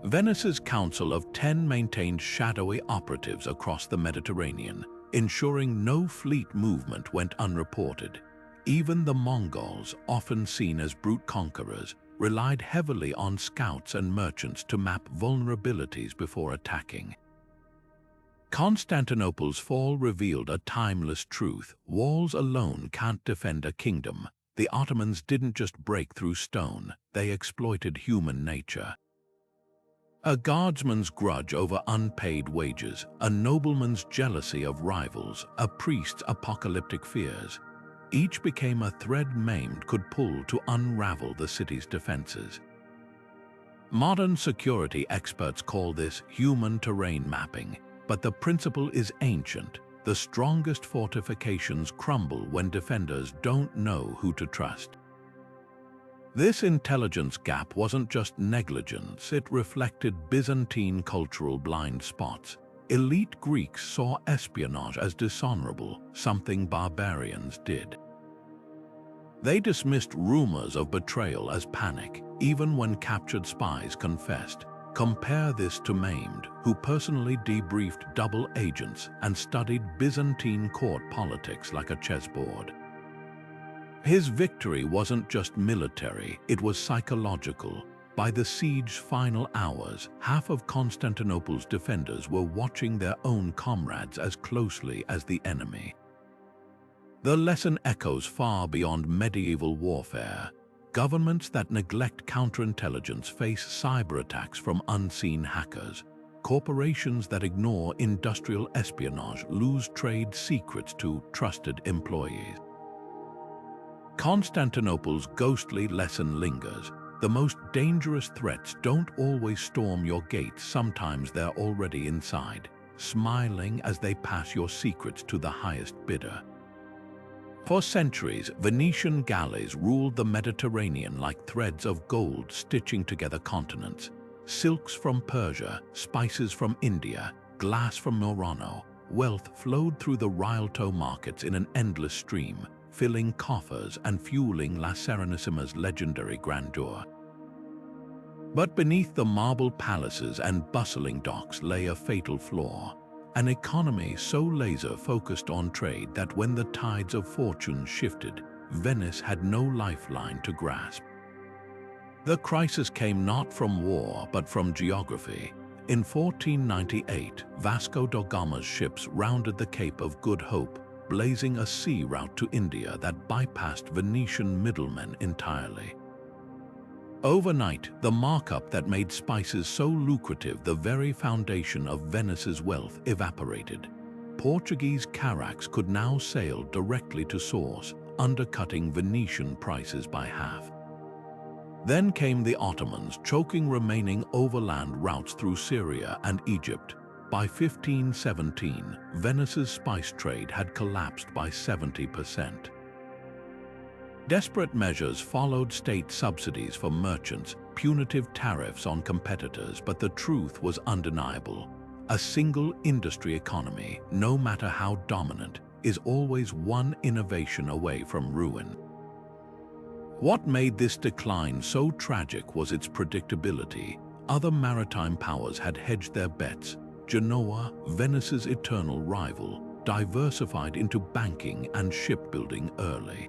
Venice's Council of 10 maintained shadowy operatives across the Mediterranean, ensuring no fleet movement went unreported. Even the Mongols, often seen as brute conquerors, relied heavily on scouts and merchants to map vulnerabilities before attacking. Constantinople's fall revealed a timeless truth: walls alone can't defend a kingdom. The Ottomans didn't just break through stone, they exploited human nature. A guardsman's grudge over unpaid wages, a nobleman's jealousy of rivals, a priest's apocalyptic fears. Each became a thread Mehmed could pull to unravel the city's defenses. Modern security experts call this human terrain mapping, but the principle is ancient. The strongest fortifications crumble when defenders don't know who to trust. This intelligence gap wasn't just negligence, it reflected Byzantine cultural blind spots. Elite Greeks saw espionage as dishonorable, something barbarians did. They dismissed rumors of betrayal as panic, even when captured spies confessed. Compare this to Mehmed, who personally debriefed double agents and studied Byzantine court politics like a chessboard. His victory wasn't just military, it was psychological. By the siege's final hours, half of Constantinople's defenders were watching their own comrades as closely as the enemy. The lesson echoes far beyond medieval warfare. Governments that neglect counterintelligence face cyber attacks from unseen hackers. Corporations that ignore industrial espionage lose trade secrets to trusted employees. Constantinople's ghostly lesson lingers. The most dangerous threats don't always storm your gates, sometimes they're already inside, smiling as they pass your secrets to the highest bidder. For centuries, Venetian galleys ruled the Mediterranean like threads of gold stitching together continents. Silks from Persia, spices from India, glass from Murano, wealth flowed through the Rialto markets in an endless stream, filling coffers and fueling La Serenissimi's legendary grandeur. But beneath the marble palaces and bustling docks lay a fatal flaw. An economy so laser-focused on trade that when the tides of fortune shifted, Venice had no lifeline to grasp. The crisis came not from war, but from geography. In 1498, Vasco da Gama's ships rounded the Cape of Good Hope, blazing a sea route to India that bypassed Venetian middlemen entirely. Overnight, the markup that made spices so lucrative, the very foundation of Venice's wealth, evaporated. Portuguese carracks could now sail directly to source, undercutting Venetian prices by half. Then came the Ottomans, choking remaining overland routes through Syria and Egypt. By 1517, Venice's spice trade had collapsed by 70%. Desperate measures followed: state subsidies for merchants, punitive tariffs on competitors, but the truth was undeniable. A single industry economy, no matter how dominant, is always one innovation away from ruin. What made this decline so tragic was its predictability. Other maritime powers had hedged their bets. Genoa, Venice's eternal rival, diversified into banking and shipbuilding early.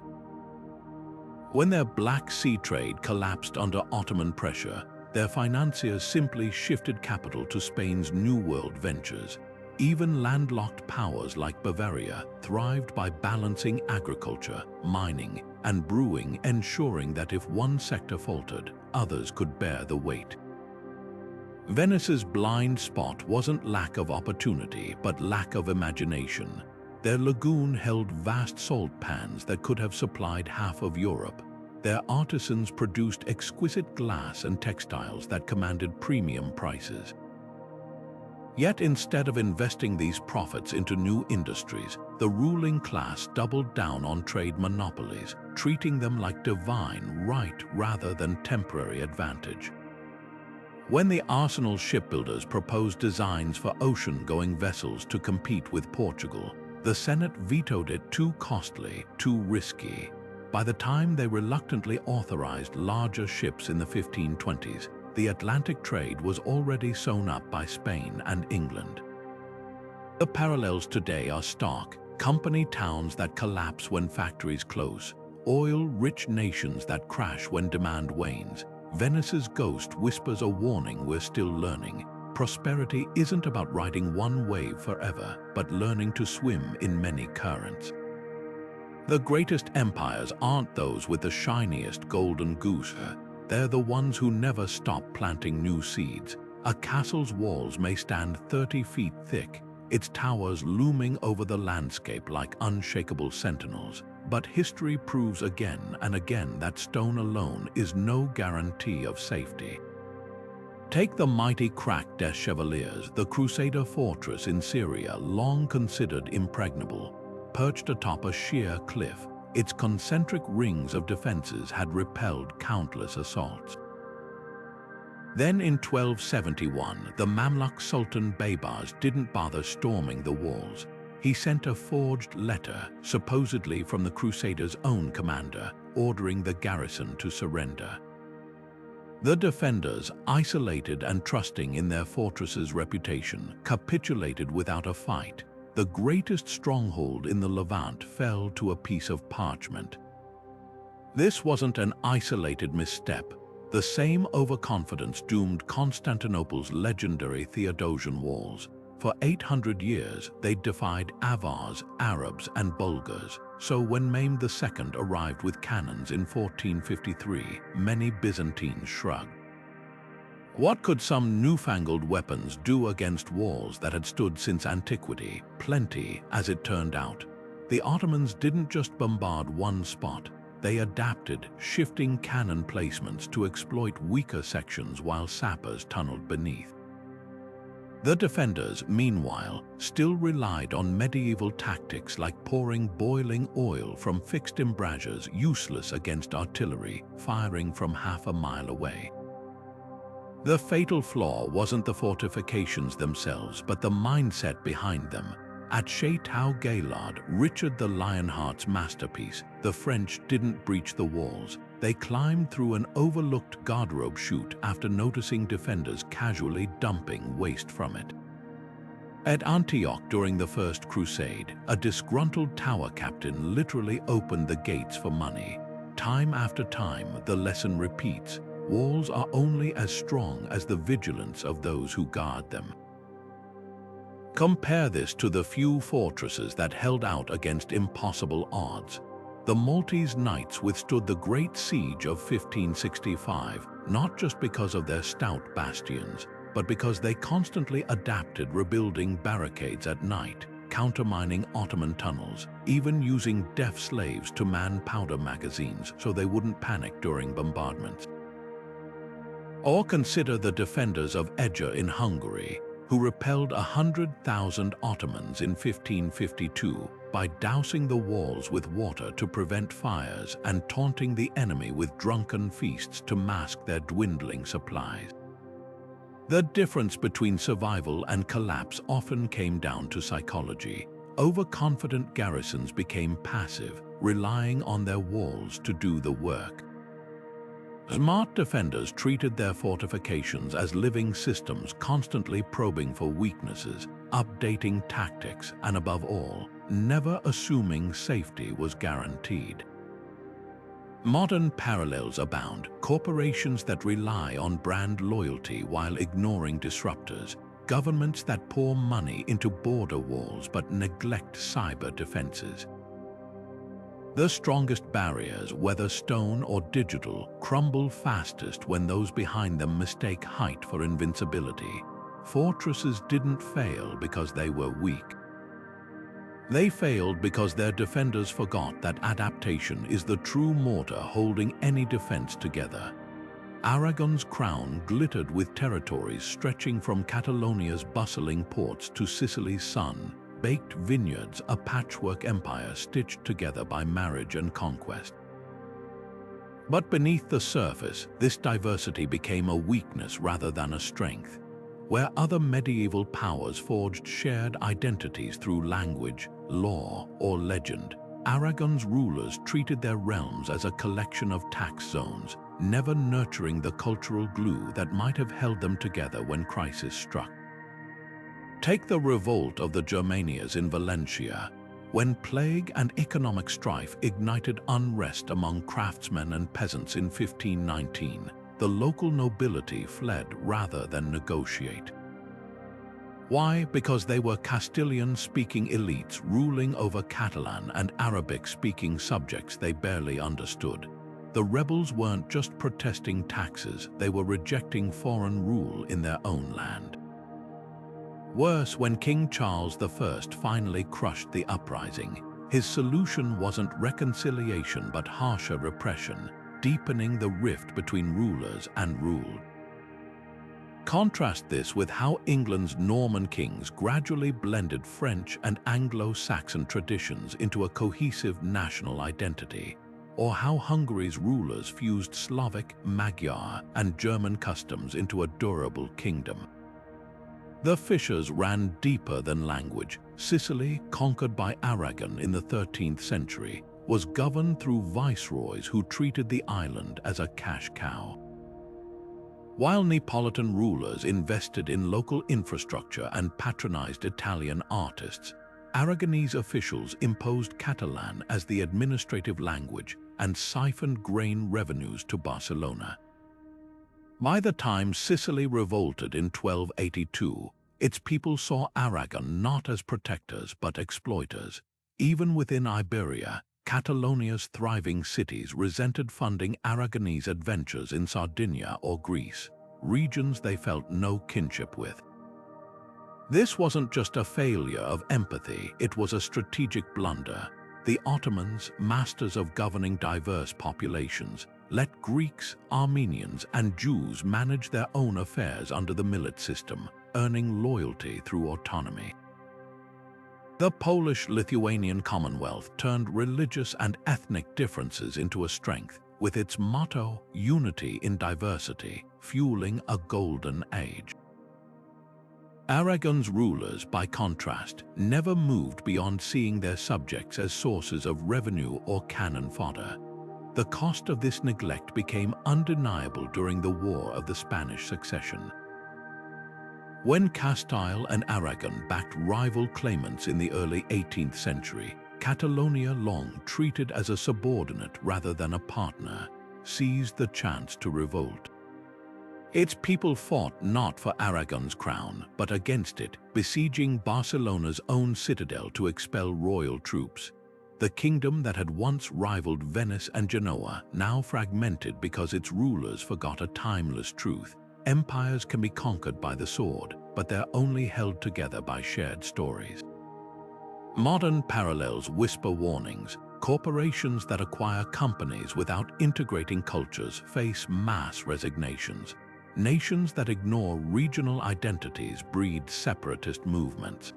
When their Black Sea trade collapsed under Ottoman pressure, their financiers simply shifted capital to Spain's New World ventures. Even landlocked powers like Bavaria thrived by balancing agriculture, mining, and brewing, ensuring that if one sector faltered, others could bear the weight. Venice's blind spot wasn't lack of opportunity, but lack of imagination. Their lagoon held vast salt pans that could have supplied half of Europe. Their artisans produced exquisite glass and textiles that commanded premium prices. Yet instead of investing these profits into new industries, the ruling class doubled down on trade monopolies, treating them like divine right rather than temporary advantage. When the Arsenal shipbuilders proposed designs for ocean-going vessels to compete with Portugal, the Senate vetoed it: too costly, too risky. By the time they reluctantly authorized larger ships in the 1520s, the Atlantic trade was already sewn up by Spain and England. The parallels today are stark: company towns that collapse when factories close, oil-rich nations that crash when demand wanes. Venice's ghost whispers a warning: we're still learning. Prosperity isn't about riding one wave forever, but learning to swim in many currents. The greatest empires aren't those with the shiniest golden goose. They're the ones who never stop planting new seeds. A castle's walls may stand 30 feet thick, its towers looming over the landscape like unshakable sentinels. But history proves again and again that stone alone is no guarantee of safety. Take the mighty Crac des Chevaliers, the Crusader fortress in Syria, long considered impregnable. Perched atop a sheer cliff, its concentric rings of defenses had repelled countless assaults. Then in 1271, the Mamluk Sultan Baybars didn't bother storming the walls. He sent a forged letter, supposedly from the Crusaders' own commander, ordering the garrison to surrender. The defenders, isolated and trusting in their fortress's reputation, capitulated without a fight. The greatest stronghold in the Levant fell to a piece of parchment. This wasn't an isolated misstep. The same overconfidence doomed Constantinople's legendary Theodosian walls. For 800 years, they defied Avars, Arabs, and Bulgars. So when Mehmed II arrived with cannons in 1453, many Byzantines shrugged. What could some newfangled weapons do against walls that had stood since antiquity? Plenty, as it turned out. The Ottomans didn't just bombard one spot. They adapted, shifting cannon placements to exploit weaker sections while sappers tunneled beneath. The defenders, meanwhile, still relied on medieval tactics like pouring boiling oil from fixed embrasures, useless against artillery, firing from half a mile away. The fatal flaw wasn't the fortifications themselves, but the mindset behind them. At Chateau-Gaillard, Richard the Lionheart's masterpiece, the French didn't breach the walls. They climbed through an overlooked garderobe chute after noticing defenders casually dumping waste from it. At Antioch during the First Crusade, a disgruntled tower captain literally opened the gates for money. Time after time, the lesson repeats. Walls are only as strong as the vigilance of those who guard them. Compare this to the few fortresses that held out against impossible odds. The Maltese Knights withstood the Great Siege of 1565, not just because of their stout bastions, but because they constantly adapted, rebuilding barricades at night, countermining Ottoman tunnels, even using deaf slaves to man powder magazines so they wouldn't panic during bombardments. Or consider the defenders of Eger in Hungary, who repelled 100,000 Ottomans in 1552 by dousing the walls with water to prevent fires and taunting the enemy with drunken feasts to mask their dwindling supplies. The difference between survival and collapse often came down to psychology. Overconfident garrisons became passive, relying on their walls to do the work. Smart defenders treated their fortifications as living systems, constantly probing for weaknesses, updating tactics, and above all, never assuming safety was guaranteed. Modern parallels abound: corporations that rely on brand loyalty while ignoring disruptors, governments that pour money into border walls but neglect cyber defenses. The strongest barriers, whether stone or digital, crumble fastest when those behind them mistake height for invincibility. Fortresses didn't fail because they were weak. They failed because their defenders forgot that adaptation is the true mortar holding any defense together. Aragon's crown glittered with territories stretching from Catalonia's bustling ports to Sicily's sun-baked vineyards, a patchwork empire stitched together by marriage and conquest. But beneath the surface, this diversity became a weakness rather than a strength. Where other medieval powers forged shared identities through language, law, or legend, Aragon's rulers treated their realms as a collection of tax zones, never nurturing the cultural glue that might have held them together when crisis struck. Take the revolt of the Germanias in Valencia. When plague and economic strife ignited unrest among craftsmen and peasants in 1519, the local nobility fled rather than negotiate. Why? Because they were Castilian-speaking elites ruling over Catalan and Arabic-speaking subjects they barely understood. The rebels weren't just protesting taxes, they were rejecting foreign rule in their own land. Worse, when King Charles I finally crushed the uprising, his solution wasn't reconciliation but harsher repression, deepening the rift between rulers and ruled. Contrast this with how England's Norman kings gradually blended French and Anglo-Saxon traditions into a cohesive national identity, or how Hungary's rulers fused Slavic, Magyar, and German customs into a durable kingdom. The fissures ran deeper than language. Sicily, conquered by Aragon in the 13th century, was governed through viceroys who treated the island as a cash cow. While Neapolitan rulers invested in local infrastructure and patronized Italian artists, Aragonese officials imposed Catalan as the administrative language and siphoned grain revenues to Barcelona. By the time Sicily revolted in 1282, its people saw Aragon not as protectors but exploiters. Even within Iberia, Catalonia's thriving cities resented funding Aragonese adventures in Sardinia or Greece, regions they felt no kinship with. This wasn't just a failure of empathy, it was a strategic blunder. The Ottomans, masters of governing diverse populations, let Greeks, Armenians, and Jews manage their own affairs under the millet system, earning loyalty through autonomy. The Polish-Lithuanian Commonwealth turned religious and ethnic differences into a strength, with its motto, "Unity in Diversity," fueling a golden age. Aragon's rulers, by contrast, never moved beyond seeing their subjects as sources of revenue or cannon fodder. The cost of this neglect became undeniable during the War of the Spanish Succession. When Castile and Aragon backed rival claimants in the early 18th century, Catalonia, long treated as a subordinate rather than a partner, seized the chance to revolt. Its people fought not for Aragon's crown, but against it, besieging Barcelona's own citadel to expel royal troops. The kingdom that had once rivaled Venice and Genoa, now fragmented because its rulers forgot a timeless truth. Empires can be conquered by the sword, but they're only held together by shared stories. Modern parallels whisper warnings. Corporations that acquire companies without integrating cultures face mass resignations. Nations that ignore regional identities breed separatist movements.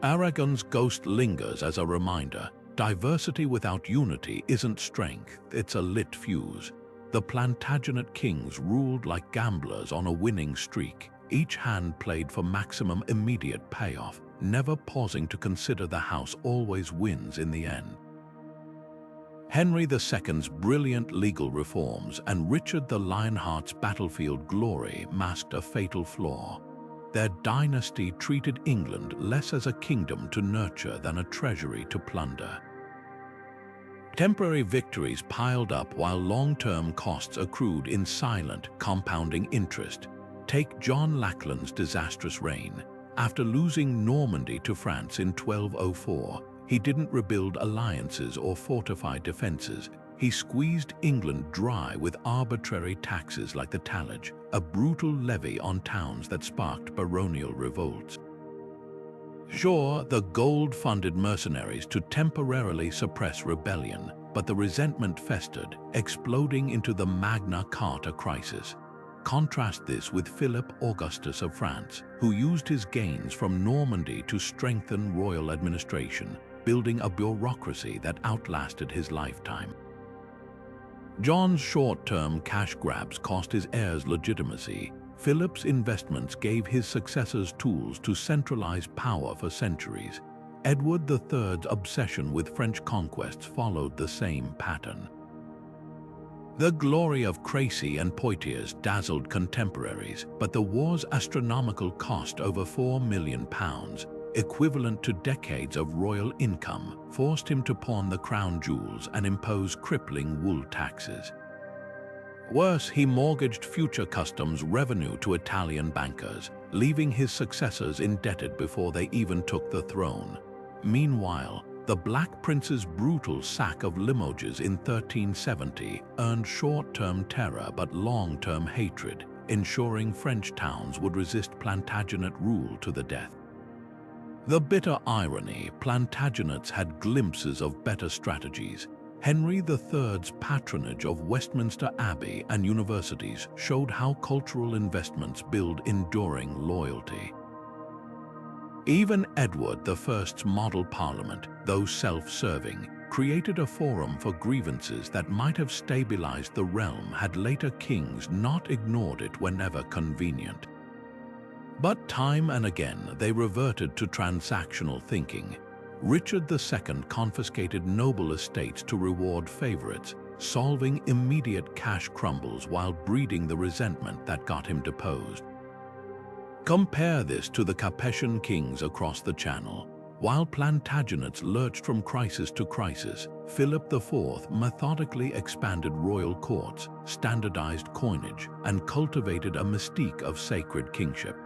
Aragon's ghost lingers as a reminder. Diversity without unity isn't strength, it's a lit fuse. The Plantagenet kings ruled like gamblers on a winning streak, each hand played for maximum immediate payoff, never pausing to consider the house always wins in the end. Henry II's brilliant legal reforms and Richard the Lionheart's battlefield glory masked a fatal flaw. Their dynasty treated England less as a kingdom to nurture than a treasury to plunder. Temporary victories piled up while long-term costs accrued in silent, compounding interest. Take John Lackland's disastrous reign. After losing Normandy to France in 1204, he didn't rebuild alliances or fortify defenses. He squeezed England dry with arbitrary taxes like the tallage, a brutal levy on towns that sparked baronial revolts. Sure, the gold funded mercenaries to temporarily suppress rebellion, but the resentment festered, exploding into the Magna Carta crisis. Contrast this with Philip Augustus of France, who used his gains from Normandy to strengthen royal administration, building a bureaucracy that outlasted his lifetime. John's short-term cash grabs cost his heirs legitimacy. Philip's investments gave his successors tools to centralize power for centuries. Edward III's obsession with French conquests followed the same pattern. The glory of Crécy and Poitiers dazzled contemporaries, but the war's astronomical cost, over £4 million, equivalent to decades of royal income, forced him to pawn the crown jewels and impose crippling wool taxes. Worse, he mortgaged future customs revenue to Italian bankers, leaving his successors indebted before they even took the throne. Meanwhile, the Black Prince's brutal sack of Limoges in 1370 earned short-term terror but long-term hatred, ensuring French towns would resist Plantagenet rule to the death. The bitter irony, Plantagenets had glimpses of better strategies. Henry III's patronage of Westminster Abbey and universities showed how cultural investments build enduring loyalty. Even Edward I's model parliament, though self-serving, created a forum for grievances that might have stabilized the realm had later kings not ignored it whenever convenient. But time and again they reverted to transactional thinking. Richard II confiscated noble estates to reward favorites, solving immediate cash crumbles while breeding the resentment that got him deposed. Compare this to the Capetian kings across the Channel. While Plantagenets lurched from crisis to crisis, Philip IV methodically expanded royal courts, standardized coinage, and cultivated a mystique of sacred kingship.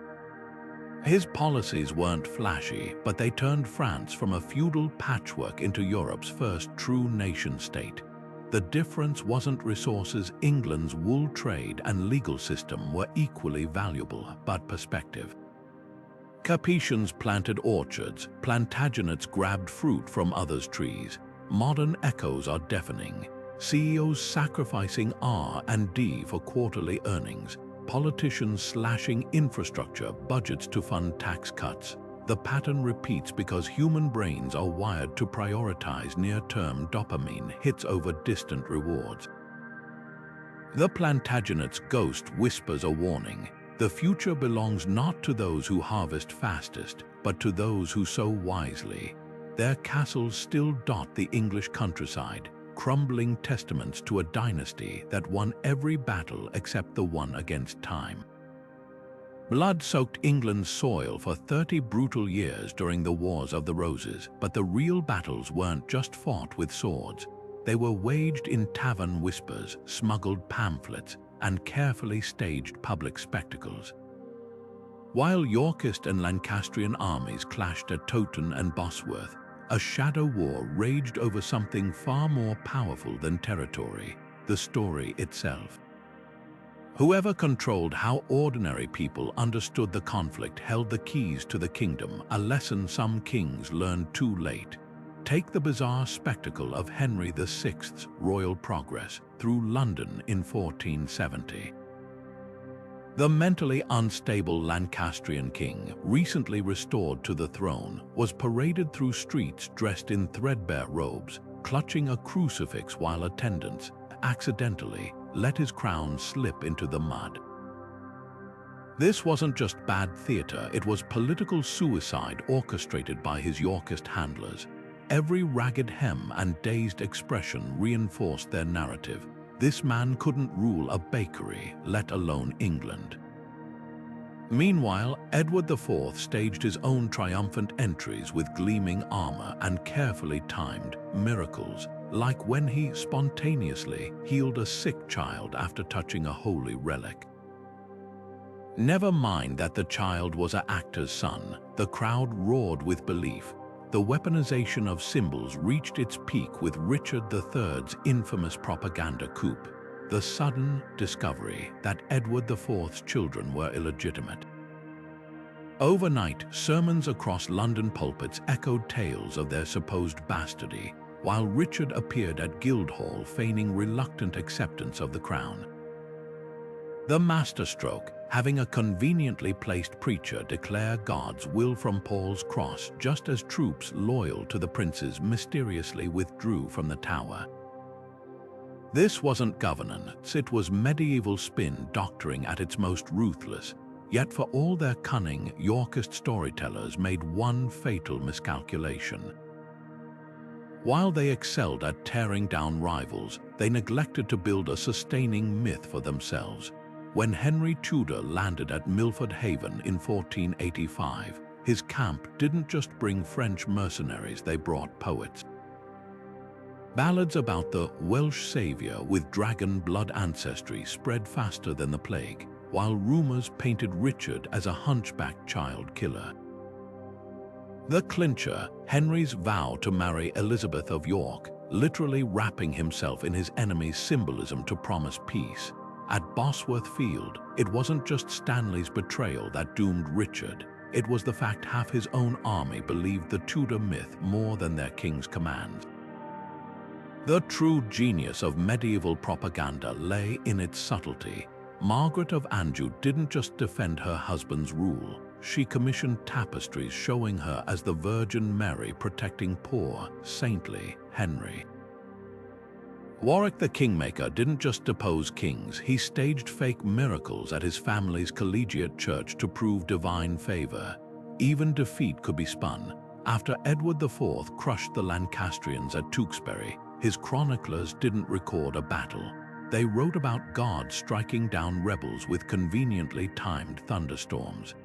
His policies weren't flashy, but they turned France from a feudal patchwork into Europe's first true nation-state. The difference wasn't resources. England's wool trade and legal system were equally valuable, but perspective. Capetians planted orchards, Plantagenets grabbed fruit from others' trees. Modern echoes are deafening. CEOs sacrificing R&D for quarterly earnings. Politicians slashing infrastructure budgets to fund tax cuts. The pattern repeats because human brains are wired to prioritize near-term dopamine hits over distant rewards. The Plantagenet's ghost whispers a warning. The future belongs not to those who harvest fastest, but to those who sow wisely. Their castles still dot the English countryside, crumbling testaments to a dynasty that won every battle except the one against time. Blood soaked England's soil for 30 brutal years during the Wars of the Roses, but the real battles weren't just fought with swords. They were waged in tavern whispers, smuggled pamphlets, and carefully staged public spectacles. While Yorkist and Lancastrian armies clashed at Towton and Bosworth, a shadow war raged over something far more powerful than territory: the story itself. Whoever controlled how ordinary people understood the conflict held the keys to the kingdom, a lesson some kings learned too late. Take the bizarre spectacle of Henry VI's royal progress through London in 1470. The mentally unstable Lancastrian king, recently restored to the throne, was paraded through streets dressed in threadbare robes, clutching a crucifix while attendants accidentally let his crown slip into the mud. This wasn't just bad theater, it was political suicide orchestrated by his Yorkist handlers. Every ragged hem and dazed expression reinforced their narrative. This man couldn't rule a bakery, let alone England. Meanwhile, Edward IV staged his own triumphant entries with gleaming armor and carefully timed miracles, like when he spontaneously healed a sick child after touching a holy relic. Never mind that the child was an actor's son, the crowd roared with belief. The weaponization of symbols reached its peak with Richard III's infamous propaganda coup, the sudden discovery that Edward IV's children were illegitimate. Overnight, sermons across London pulpits echoed tales of their supposed bastardy, while Richard appeared at Guildhall feigning reluctant acceptance of the crown. The masterstroke, having a conveniently placed preacher declare God's will from Paul's cross just as troops loyal to the princes mysteriously withdrew from the tower. This wasn't governance, it was medieval spin doctoring at its most ruthless. Yet for all their cunning, Yorkist storytellers made one fatal miscalculation. While they excelled at tearing down rivals, they neglected to build a sustaining myth for themselves. When Henry Tudor landed at Milford Haven in 1485, his camp didn't just bring French mercenaries, they brought poets. Ballads about the Welsh savior with dragon blood ancestry spread faster than the plague, while rumors painted Richard as a hunchback child killer. The clincher, Henry's vow to marry Elizabeth of York, literally wrapping himself in his enemy's symbolism to promise peace. At Bosworth Field, it wasn't just Stanley's betrayal that doomed Richard. It was the fact half his own army believed the Tudor myth more than their king's commands. The true genius of medieval propaganda lay in its subtlety. Margaret of Anjou didn't just defend her husband's rule. She commissioned tapestries showing her as the Virgin Mary protecting poor, saintly Henry. Warwick the Kingmaker didn't just depose kings, he staged fake miracles at his family's collegiate church to prove divine favor. Even defeat could be spun. After Edward IV crushed the Lancastrians at Tewkesbury, his chroniclers didn't record a battle. They wrote about God striking down rebels with conveniently timed thunderstorms.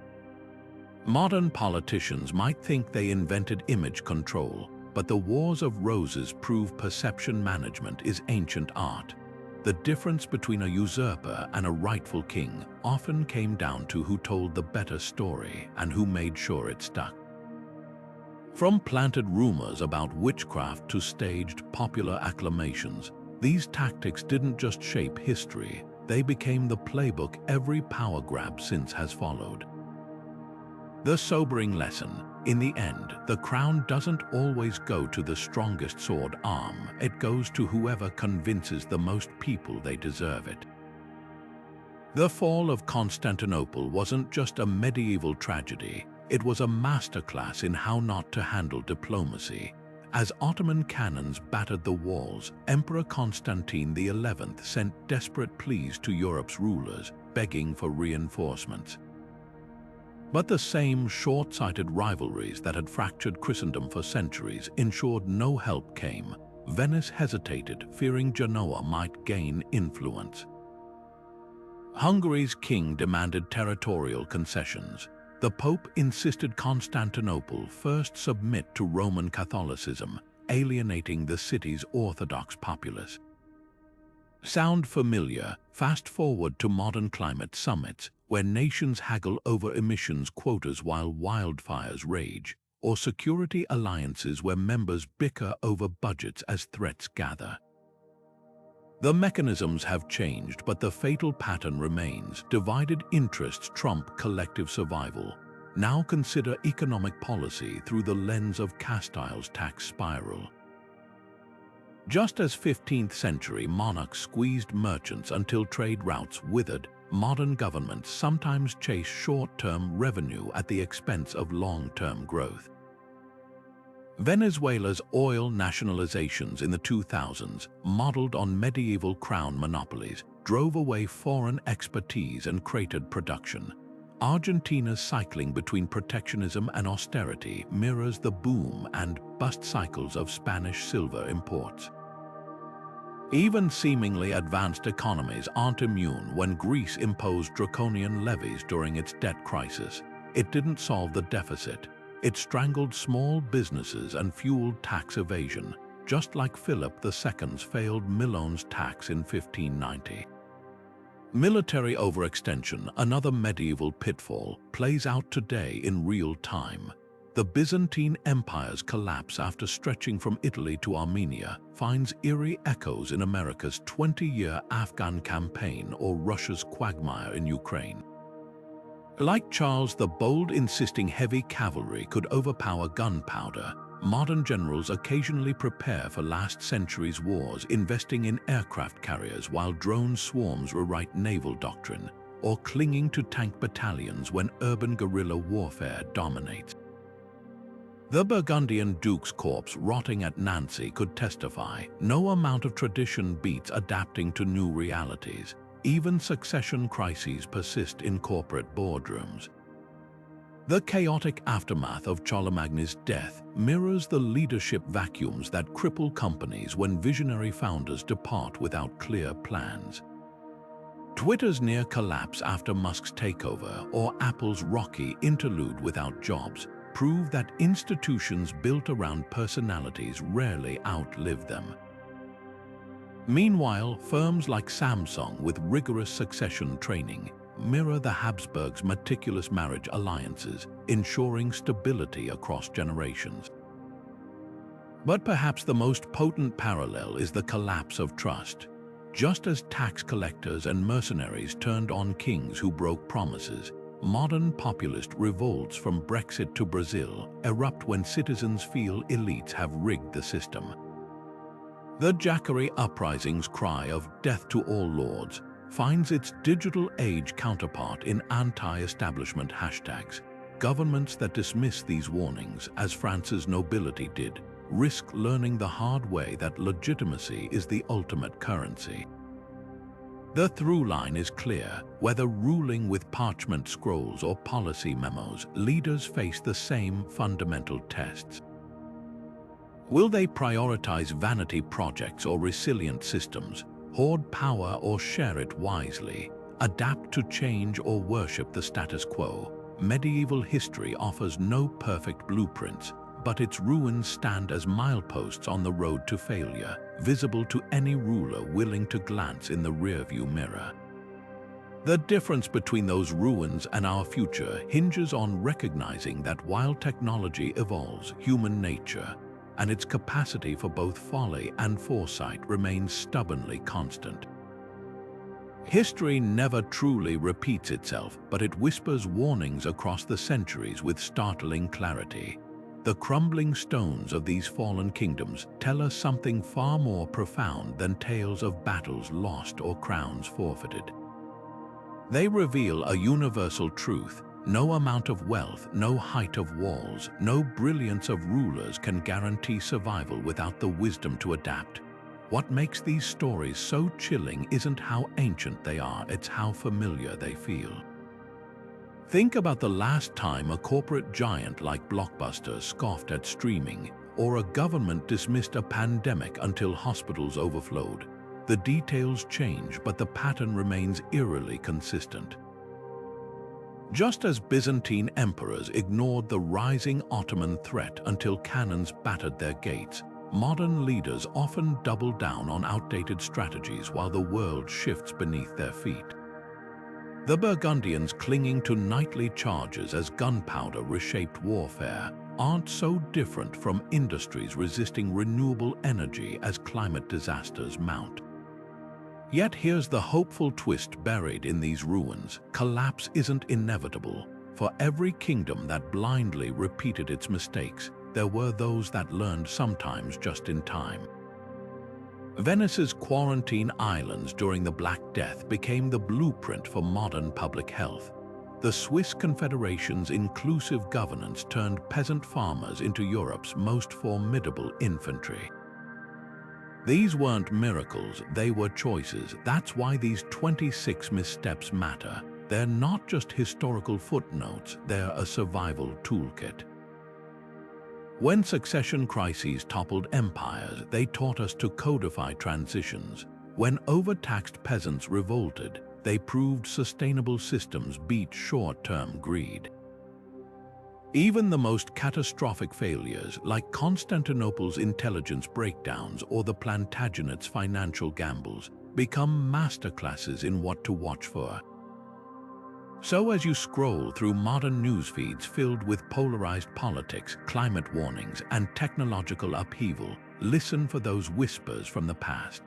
Modern politicians might think they invented image control, but the Wars of Roses prove perception management is ancient art. The difference between a usurper and a rightful king often came down to who told the better story and who made sure it stuck. From planted rumors about witchcraft to staged popular acclamations, these tactics didn't just shape history, they became the playbook every power grab since has followed. The sobering lesson: in the end, the crown doesn't always go to the strongest sword arm, it goes to whoever convinces the most people they deserve it. The fall of Constantinople wasn't just a medieval tragedy, it was a masterclass in how not to handle diplomacy. As Ottoman cannons battered the walls, Emperor Constantine XI sent desperate pleas to Europe's rulers, begging for reinforcements. But the same short-sighted rivalries that had fractured Christendom for centuries ensured no help came. Venice hesitated, fearing Genoa might gain influence. Hungary's king demanded territorial concessions. The Pope insisted Constantinople first submit to Roman Catholicism, alienating the city's Orthodox populace. Sound familiar? Fast forward to modern climate summits, where nations haggle over emissions quotas while wildfires rage, or security alliances where members bicker over budgets as threats gather. The mechanisms have changed, but the fatal pattern remains. Divided interests trump collective survival. Now consider economic policy through the lens of Castile's tax spiral. Just as 15th century monarchs squeezed merchants until trade routes withered, modern governments sometimes chase short-term revenue at the expense of long-term growth. Venezuela's oil nationalizations in the 2000s, modeled on medieval crown monopolies, drove away foreign expertise and cratered production. Argentina's cycling between protectionism and austerity mirrors the boom and bust cycles of Spanish silver imports. Even seemingly advanced economies aren't immune. When Greece imposed draconian levies during its debt crisis, it didn't solve the deficit. It strangled small businesses and fueled tax evasion, just like Philip II's failed Milones tax in 1590. Military overextension, another medieval pitfall, plays out today in real time. The Byzantine Empire's collapse after stretching from Italy to Armenia finds eerie echoes in America's 20-year Afghan campaign or Russia's quagmire in Ukraine. Like Charles the Bold insisting heavy cavalry could overpower gunpowder, modern generals occasionally prepare for last century's wars, investing in aircraft carriers while drone swarms rewrite naval doctrine, or clinging to tank battalions when urban guerrilla warfare dominates. The Burgundian Duke's corpse rotting at Nancy could testify, no amount of tradition beats adapting to new realities. Even succession crises persist in corporate boardrooms. The chaotic aftermath of Charlemagne's death mirrors the leadership vacuums that cripple companies when visionary founders depart without clear plans. Twitter's near collapse after Musk's takeover, or Apple's rocky interlude without Jobs, prove that institutions built around personalities rarely outlive them. Meanwhile, firms like Samsung, with rigorous succession training, mirror the Habsburgs' meticulous marriage alliances, ensuring stability across generations. But perhaps the most potent parallel is the collapse of trust. Just as tax collectors and mercenaries turned on kings who broke promises, modern populist revolts from Brexit to Brazil erupt when citizens feel elites have rigged the system. The Jackery Uprising's cry of "death to all lords" finds its digital age counterpart in anti-establishment hashtags. Governments that dismiss these warnings, as France's nobility did, risk learning the hard way that legitimacy is the ultimate currency. The through line is clear. Whether ruling with parchment scrolls or policy memos, leaders face the same fundamental tests. Will they prioritize vanity projects or resilient systems, hoard power or share it wisely, adapt to change or worship the status quo? Medieval history offers no perfect blueprints, but its ruins stand as mileposts on the road to failure, visible to any ruler willing to glance in the rearview mirror. The difference between those ruins and our future hinges on recognizing that while technology evolves, human nature and its capacity for both folly and foresight remains stubbornly constant. History never truly repeats itself, but it whispers warnings across the centuries with startling clarity. The crumbling stones of these fallen kingdoms tell us something far more profound than tales of battles lost or crowns forfeited. They reveal a universal truth: no amount of wealth, no height of walls, no brilliance of rulers can guarantee survival without the wisdom to adapt. What makes these stories so chilling isn't how ancient they are, it's how familiar they feel. Think about the last time a corporate giant like Blockbuster scoffed at streaming, or a government dismissed a pandemic until hospitals overflowed. The details change, but the pattern remains eerily consistent. Just as Byzantine emperors ignored the rising Ottoman threat until cannons battered their gates, modern leaders often double down on outdated strategies while the world shifts beneath their feet. The Burgundians clinging to knightly charges as gunpowder reshaped warfare aren't so different from industries resisting renewable energy as climate disasters mount. Yet here's the hopeful twist buried in these ruins: collapse isn't inevitable. For every kingdom that blindly repeated its mistakes, there were those that learned, sometimes just in time. Venice's quarantine islands during the Black Death became the blueprint for modern public health. The Swiss Confederation's inclusive governance turned peasant farmers into Europe's most formidable infantry. These weren't miracles, they were choices. That's why these 26 missteps matter. They're not just historical footnotes, they're a survival toolkit. When succession crises toppled empires, they taught us to codify transitions. When overtaxed peasants revolted, they proved sustainable systems beat short-term greed. Even the most catastrophic failures, like Constantinople's intelligence breakdowns or the Plantagenets' financial gambles, become masterclasses in what to watch for. So as you scroll through modern news feeds filled with polarized politics, climate warnings, and technological upheaval, listen for those whispers from the past.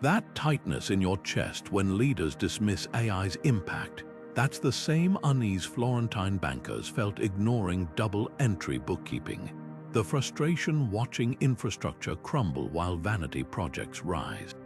That tightness in your chest when leaders dismiss AI's impact, that's the same unease Florentine bankers felt ignoring double-entry bookkeeping, the frustration watching infrastructure crumble while vanity projects rise.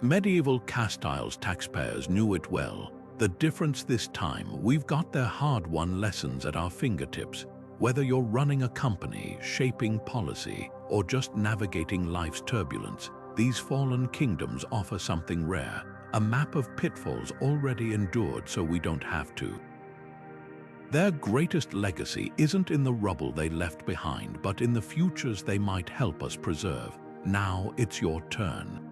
Medieval Castile's taxpayers knew it well. The difference this time, we've got their hard-won lessons at our fingertips. Whether you're running a company, shaping policy, or just navigating life's turbulence, these fallen kingdoms offer something rare: a map of pitfalls already endured so we don't have to. Their greatest legacy isn't in the rubble they left behind, but in the futures they might help us preserve. Now it's your turn.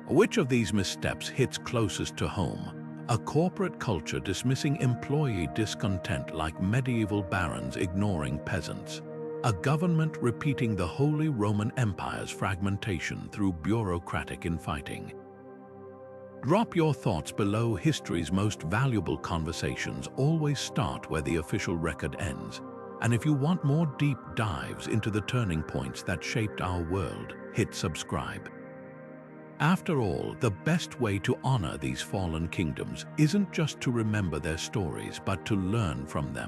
Which of these missteps hits closest to home? A corporate culture dismissing employee discontent like medieval barons ignoring peasants. A government repeating the Holy Roman Empire's fragmentation through bureaucratic infighting. Drop your thoughts below. History's most valuable conversations always start where the official record ends. And if you want more deep dives into the turning points that shaped our world, hit subscribe. After all, the best way to honor these fallen kingdoms isn't just to remember their stories, but to learn from them.